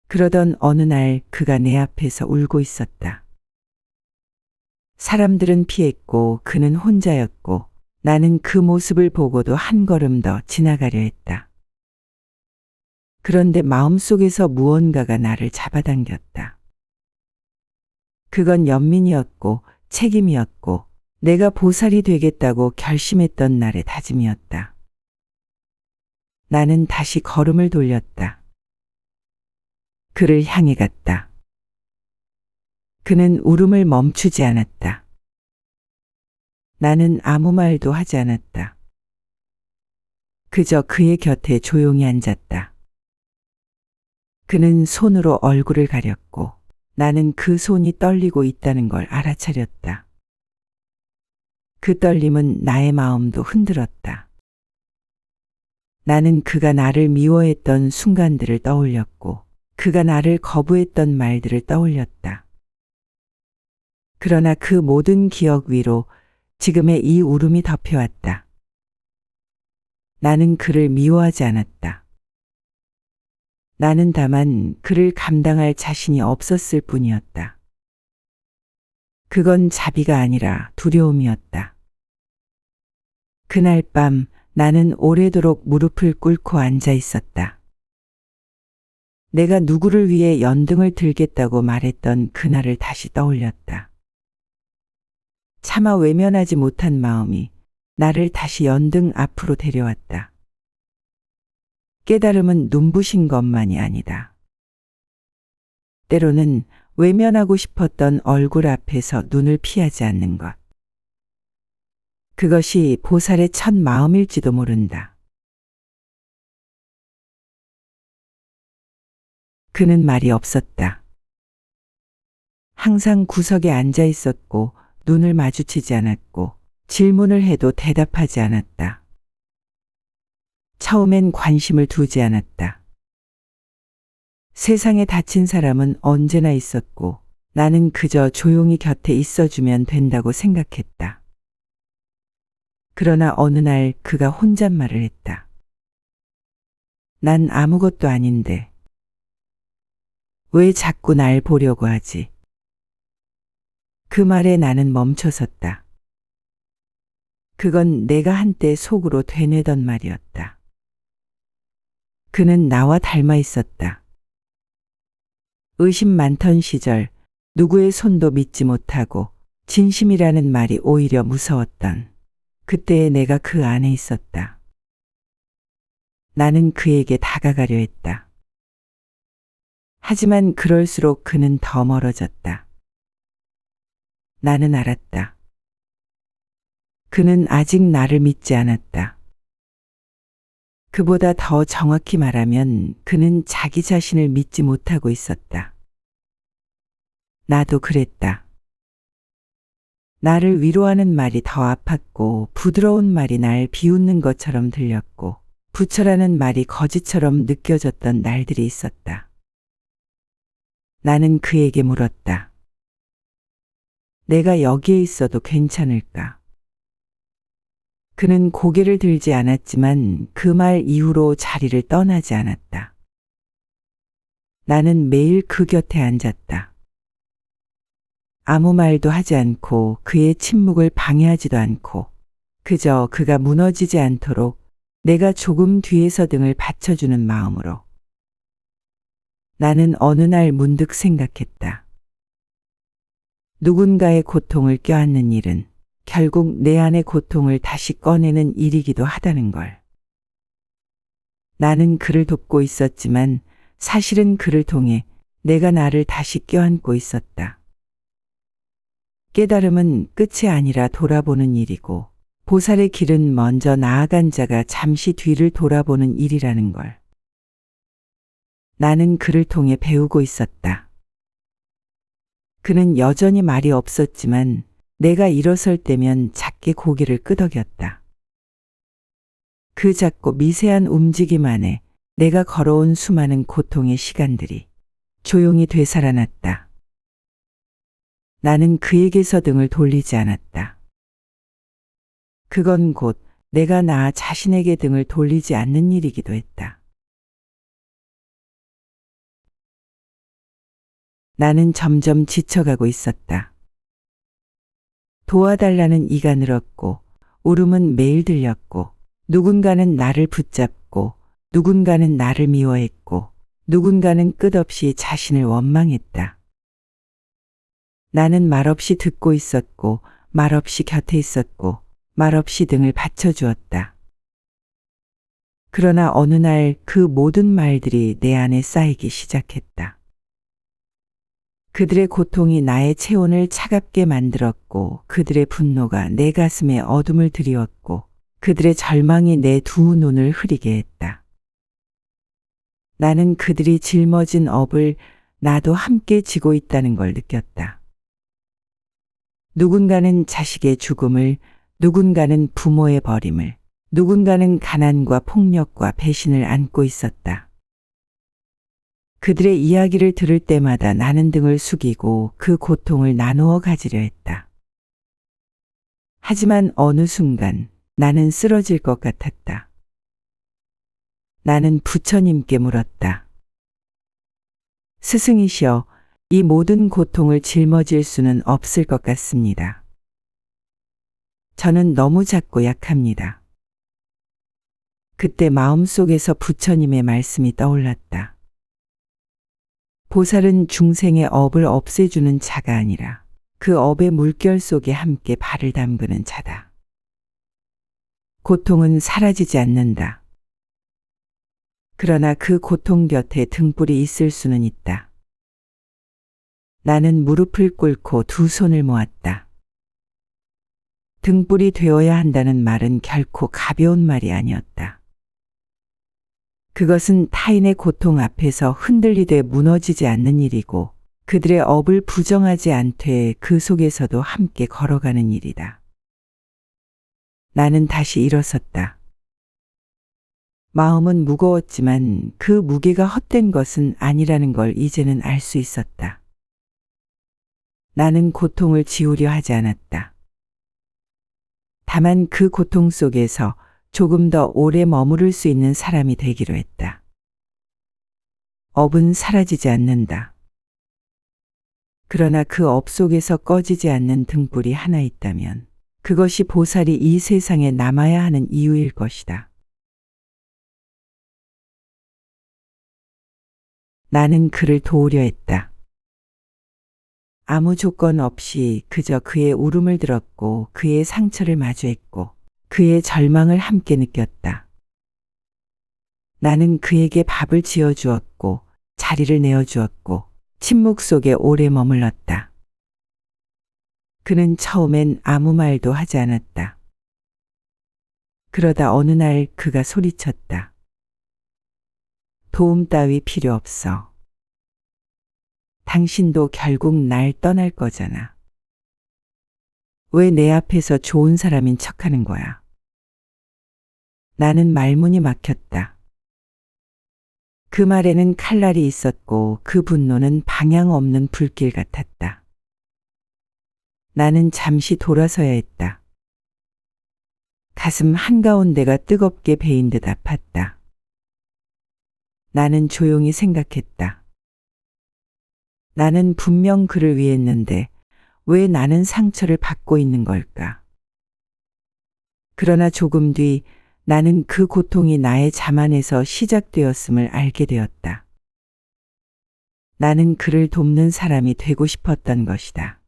그러던 어느 날 그가 내 앞에서 울고 있었다. 사람들은 피했고 그는 혼자였고 나는 그 모습을 보고도 한 걸음 더 지나가려 했다. 그런데 마음속에서 무언가가 나를 잡아당겼다. 그건 연민이었고 책임이었고 내가 보살이 되겠다고 결심했던 날의 다짐이었다. 나는 다시 걸음을 돌렸다. 그를 향해 갔다. 그는 울음을 멈추지 않았다. 나는 아무 말도 하지 않았다. 그저 그의 곁에 조용히 앉았다. 그는 손으로 얼굴을 가렸고 나는 그 손이 떨리고 있다는 걸 알아차렸다. 그 떨림은 나의 마음도 흔들었다. 나는 그가 나를 미워했던 순간들을 떠올렸고 그가 나를 거부했던 말들을 떠올렸다. 그러나 그 모든 기억 위로 지금의 이 울음이 덮여왔다. 나는 그를 미워하지 않았다. 나는 다만 그를 감당할 자신이 없었을 뿐이었다. 그건 자비가 아니라 두려움이었다. 그날 밤 나는 오래도록 무릎을 꿇고 앉아 있었다. 내가 누구를 위해 연등을 들겠다고 말했던 그날을 다시 떠올렸다. 차마 외면하지 못한 마음이 나를 다시 연등 앞으로 데려왔다. 깨달음은 눈부신 것만이 아니다. 때로는 외면하고 싶었던 얼굴 앞에서 눈을 피하지 않는 것. 그것이 보살의 첫 마음일지도 모른다. 그는 말이 없었다. 항상 구석에 앉아 있었고 눈을 마주치지 않았고 질문을 해도 대답하지 않았다. 처음엔 관심을 두지 않았다. 세상에 다친 사람은 언제나 있었고 나는 그저 조용히 곁에 있어주면 된다고 생각했다. 그러나 어느 날 그가 혼잣말을 했다. 난 아무것도 아닌데 왜 자꾸 날 보려고 하지? 그 말에 나는 멈춰섰다. 그건 내가 한때 속으로 되뇌던 말이었다. 그는 나와 닮아 있었다. 의심 많던 시절 누구의 손도 믿지 못하고 진심이라는 말이 오히려 무서웠던 그때의 내가 그 안에 있었다. 나는 그에게 다가가려 했다. 하지만 그럴수록 그는 더 멀어졌다. 나는 알았다. 그는 아직 나를 믿지 않았다. 그보다 더 정확히 말하면 그는 자기 자신을 믿지 못하고 있었다. 나도 그랬다. 나를 위로하는 말이 더 아팠고 부드러운 말이 날 비웃는 것처럼 들렸고 부처라는 말이 거짓처럼 느껴졌던 날들이 있었다. 나는 그에게 물었다. 내가 여기에 있어도 괜찮을까? 그는 고개를 들지 않았지만 그 말 이후로 자리를 떠나지 않았다. 나는 매일 그 곁에 앉았다. 아무 말도 하지 않고 그의 침묵을 방해하지도 않고 그저 그가 무너지지 않도록 내가 조금 뒤에서 등을 받쳐주는 마음으로. 나는 어느 날 문득 생각했다. 누군가의 고통을 껴안는 일은 결국 내 안의 고통을 다시 꺼내는 일이기도 하다는 걸. 나는 그를 돕고 있었지만 사실은 그를 통해 내가 나를 다시 껴안고 있었다. 깨달음은 끝이 아니라 돌아보는 일이고 보살의 길은 먼저 나아간 자가 잠시 뒤를 돌아보는 일이라는 걸. 나는 그를 통해 배우고 있었다. 그는 여전히 말이 없었지만 내가 일어설 때면 작게 고개를 끄덕였다. 그 작고 미세한 움직임 안에 내가 걸어온 수많은 고통의 시간들이 조용히 되살아났다. 나는 그에게서 등을 돌리지 않았다. 그건 곧 내가 나 자신에게 등을 돌리지 않는 일이기도 했다. 나는 점점 지쳐가고 있었다. 도와달라는 이가 늘었고 울음은 매일 들렸고 누군가는 나를 붙잡고 누군가는 나를 미워했고 누군가는 끝없이 자신을 원망했다. 나는 말없이 듣고 있었고 말없이 곁에 있었고 말없이 등을 받쳐주었다. 그러나 어느 날 그 모든 말들이 내 안에 쌓이기 시작했다. 그들의 고통이 나의 체온을 차갑게 만들었고 그들의 분노가 내 가슴에 어둠을 드리웠고 그들의 절망이 내 두 눈을 흐리게 했다. 나는 그들이 짊어진 업을 나도 함께 지고 있다는 걸 느꼈다. 누군가는 자식의 죽음을, 누군가는 부모의 버림을, 누군가는 가난과 폭력과 배신을 안고 있었다. 그들의 이야기를 들을 때마다 나는 등을 숙이고 그 고통을 나누어 가지려 했다. 하지만 어느 순간 나는 쓰러질 것 같았다. 나는 부처님께 물었다. 스승이시여, 이 모든 고통을 짊어질 수는 없을 것 같습니다. 저는 너무 작고 약합니다. 그때 마음속에서 부처님의 말씀이 떠올랐다. 보살은 중생의 업을 없애주는 자가 아니라 그 업의 물결 속에 함께 발을 담그는 자다. 고통은 사라지지 않는다. 그러나 그 고통 곁에 등불이 있을 수는 있다. 나는 무릎을 꿇고 두 손을 모았다. 등불이 되어야 한다는 말은 결코 가벼운 말이 아니었다. 그것은 타인의 고통 앞에서 흔들리되 무너지지 않는 일이고 그들의 업을 부정하지 않되 그 속에서도 함께 걸어가는 일이다. 나는 다시 일어섰다. 마음은 무거웠지만 그 무게가 헛된 것은 아니라는 걸 이제는 알 수 있었다. 나는 고통을 지우려 하지 않았다. 다만 그 고통 속에서 조금 더 오래 머무를 수 있는 사람이 되기로 했다. 업은 사라지지 않는다. 그러나 그 업 속에서 꺼지지 않는 등불이 하나 있다면 그것이 보살이 이 세상에 남아야 하는 이유일 것이다. 나는 그를 도우려 했다. 아무 조건 없이 그저 그의 울음을 들었고 그의 상처를 마주했고 그의 절망을 함께 느꼈다. 나는 그에게 밥을 지어주었고 자리를 내어주었고 침묵 속에 오래 머물렀다. 그는 처음엔 아무 말도 하지 않았다. 그러다 어느 날 그가 소리쳤다. 도움 따위 필요 없어. 당신도 결국 날 떠날 거잖아. 왜 내 앞에서 좋은 사람인 척하는 거야? 나는 말문이 막혔다. 그 말에는 칼날이 있었고 그 분노는 방향 없는 불길 같았다. 나는 잠시 돌아서야 했다. 가슴 한가운데가 뜨겁게 베인 듯 아팠다. 나는 조용히 생각했다. 나는 분명 그를 위했는데 왜 나는 상처를 받고 있는 걸까? 그러나 조금 뒤 나는 그 고통이 나의 자만에서 시작되었음을 알게 되었다. 나는 그를 돕는 사람이 되고 싶었던 것이다.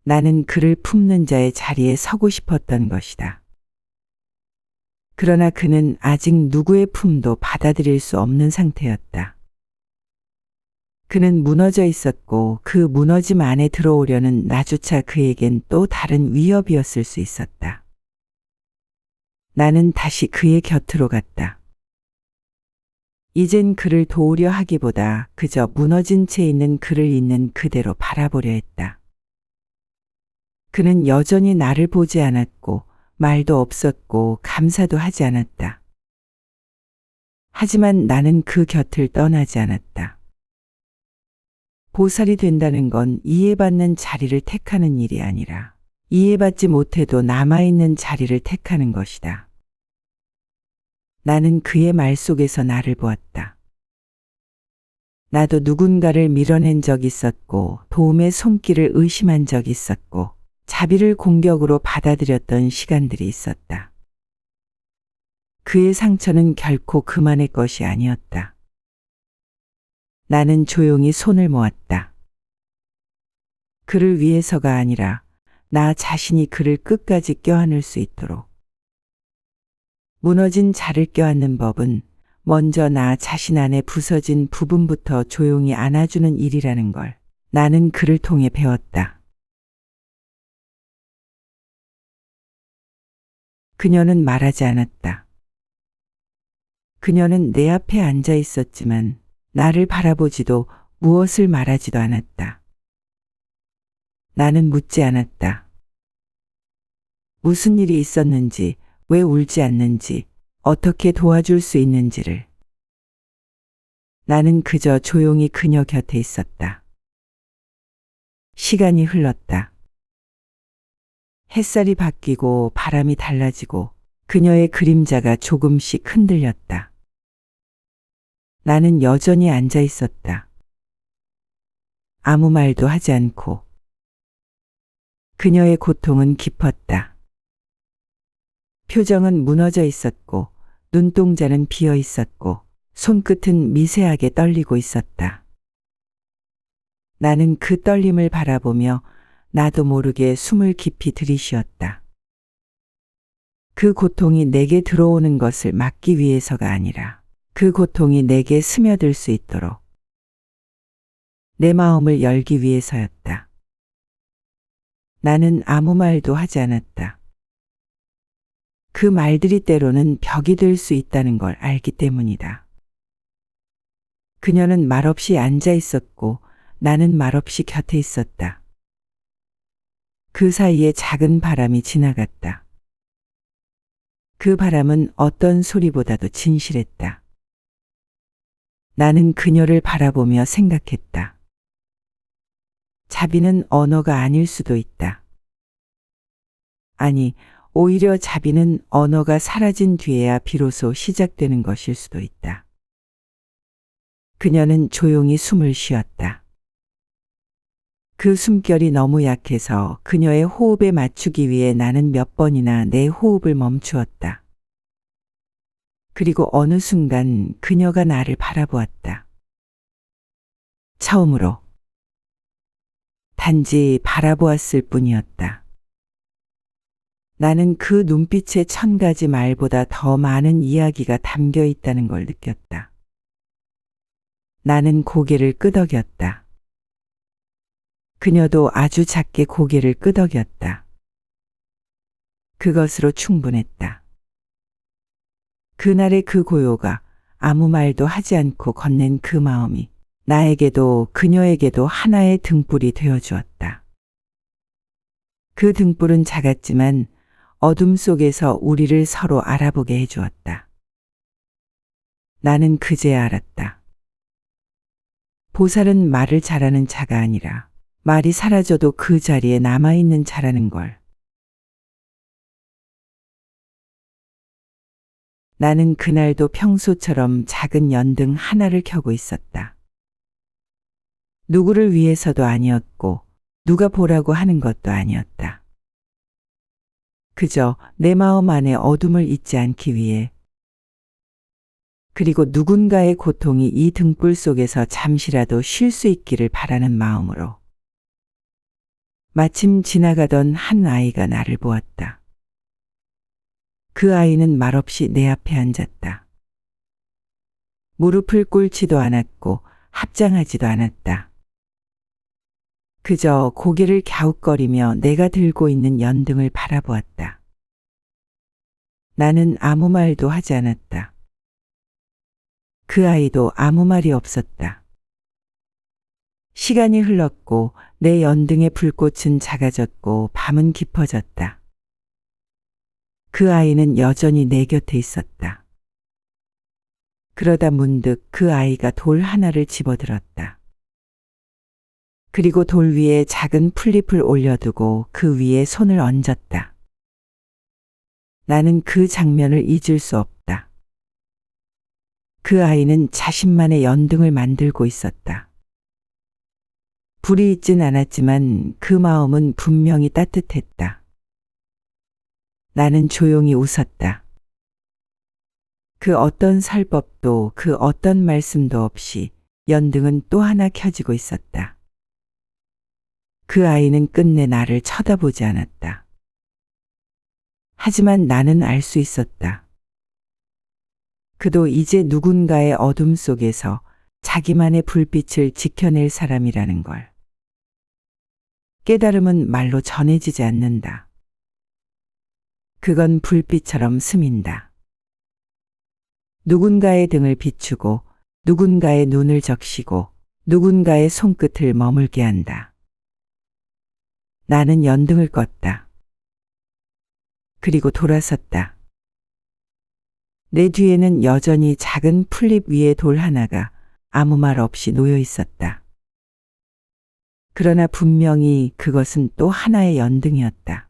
나는 그를 품는 자의 자리에 서고 싶었던 것이다. 그러나 그는 아직 누구의 품도 받아들일 수 없는 상태였다. 그는 무너져 있었고 그 무너짐 안에 들어오려는 나조차 그에겐 또 다른 위협이었을 수 있었다. 나는 다시 그의 곁으로 갔다. 이젠 그를 도우려 하기보다 그저 무너진 채 있는 그를 있는 그대로 바라보려 했다. 그는 여전히 나를 보지 않았고 말도 없었고 감사도 하지 않았다. 하지만 나는 그 곁을 떠나지 않았다. 보살이 된다는 건 이해받는 자리를 택하는 일이 아니라 이해받지 못해도 남아있는 자리를 택하는 것이다. 나는 그의 말 속에서 나를 보았다. 나도 누군가를 밀어낸 적 있었고 도움의 손길을 의심한 적 있었고 자비를 공격으로 받아들였던 시간들이 있었다. 그의 상처는 결코 그만의 것이 아니었다. 나는 조용히 손을 모았다. 그를 위해서가 아니라 나 자신이 그를 끝까지 껴안을 수 있도록. 무너진 자를 껴안는 법은 먼저 나 자신 안에 부서진 부분부터 조용히 안아주는 일이라는 걸 나는 그를 통해 배웠다. 그녀는 말하지 않았다. 그녀는 내 앞에 앉아 있었지만 나를 바라보지도 무엇을 말하지도 않았다. 나는 묻지 않았다. 무슨 일이 있었는지, 왜 울지 않는지, 어떻게 도와줄 수 있는지를. 나는 그저 조용히 그녀 곁에 있었다. 시간이 흘렀다. 햇살이 바뀌고 바람이 달라지고 그녀의 그림자가 조금씩 흔들렸다. 나는 여전히 앉아 있었다. 아무 말도 하지 않고. 그녀의 고통은 깊었다. 표정은 무너져 있었고 눈동자는 비어 있었고 손끝은 미세하게 떨리고 있었다. 나는 그 떨림을 바라보며 나도 모르게 숨을 깊이 들이쉬었다. 그 고통이 내게 들어오는 것을 막기 위해서가 아니라 그 고통이 내게 스며들 수 있도록 내 마음을 열기 위해서였다. 나는 아무 말도 하지 않았다. 그 말들이 때로는 벽이 될 수 있다는 걸 알기 때문이다. 그녀는 말없이 앉아 있었고 나는 말없이 곁에 있었다. 그 사이에 작은 바람이 지나갔다. 그 바람은 어떤 소리보다도 진실했다. 나는 그녀를 바라보며 생각했다. 자비는 언어가 아닐 수도 있다. 아니, 오히려 자비는 언어가 사라진 뒤에야 비로소 시작되는 것일 수도 있다. 그녀는 조용히 숨을 쉬었다. 그 숨결이 너무 약해서 그녀의 호흡에 맞추기 위해 나는 몇 번이나 내 호흡을 멈추었다. 그리고 어느 순간 그녀가 나를 바라보았다. 처음으로. 단지 바라보았을 뿐이었다. 나는 그 눈빛에 1000가지 말보다 더 많은 이야기가 담겨 있다는 걸 느꼈다. 나는 고개를 끄덕였다. 그녀도 아주 작게 고개를 끄덕였다. 그것으로 충분했다. 그날의 그 고요가 아무 말도 하지 않고 건넨 그 마음이 나에게도 그녀에게도 하나의 등불이 되어주었다. 그 등불은 작았지만 어둠 속에서 우리를 서로 알아보게 해주었다. 나는 그제야 알았다. 보살은 말을 잘하는 자가 아니라 말이 사라져도 그 자리에 남아있는 자라는 걸. 나는 그날도 평소처럼 작은 연등 하나를 켜고 있었다. 누구를 위해서도 아니었고 누가 보라고 하는 것도 아니었다. 그저 내 마음 안에 어둠을 잊지 않기 위해, 그리고 누군가의 고통이 이 등불 속에서 잠시라도 쉴 수 있기를 바라는 마음으로. 마침 지나가던 한 아이가 나를 보았다. 그 아이는 말없이 내 앞에 앉았다. 무릎을 꿇지도 않았고 합장하지도 않았다. 그저 고개를 갸웃거리며 내가 들고 있는 연등을 바라보았다. 나는 아무 말도 하지 않았다. 그 아이도 아무 말이 없었다. 시간이 흘렀고 내 연등의 불꽃은 작아졌고 밤은 깊어졌다. 그 아이는 여전히 내 곁에 있었다. 그러다 문득 그 아이가 돌 하나를 집어들었다. 그리고 돌 위에 작은 풀잎을 올려두고 그 위에 손을 얹었다. 나는 그 장면을 잊을 수 없다. 그 아이는 자신만의 연등을 만들고 있었다. 불이 있진 않았지만 그 마음은 분명히 따뜻했다. 나는 조용히 웃었다. 그 어떤 살법도 그 어떤 말씀도 없이 연등은 또 하나 켜지고 있었다. 그 아이는 끝내 나를 쳐다보지 않았다. 하지만 나는 알 수 있었다. 그도 이제 누군가의 어둠 속에서 자기만의 불빛을 지켜낼 사람이라는 걸. 깨달음은 말로 전해지지 않는다. 그건 불빛처럼 스민다. 누군가의 등을 비추고 누군가의 눈을 적시고 누군가의 손끝을 머물게 한다. 나는 연등을 껐다. 그리고 돌아섰다. 내 뒤에는 여전히 작은 풀잎 위에 돌 하나가 아무 말 없이 놓여 있었다. 그러나 분명히 그것은 또 하나의 연등이었다.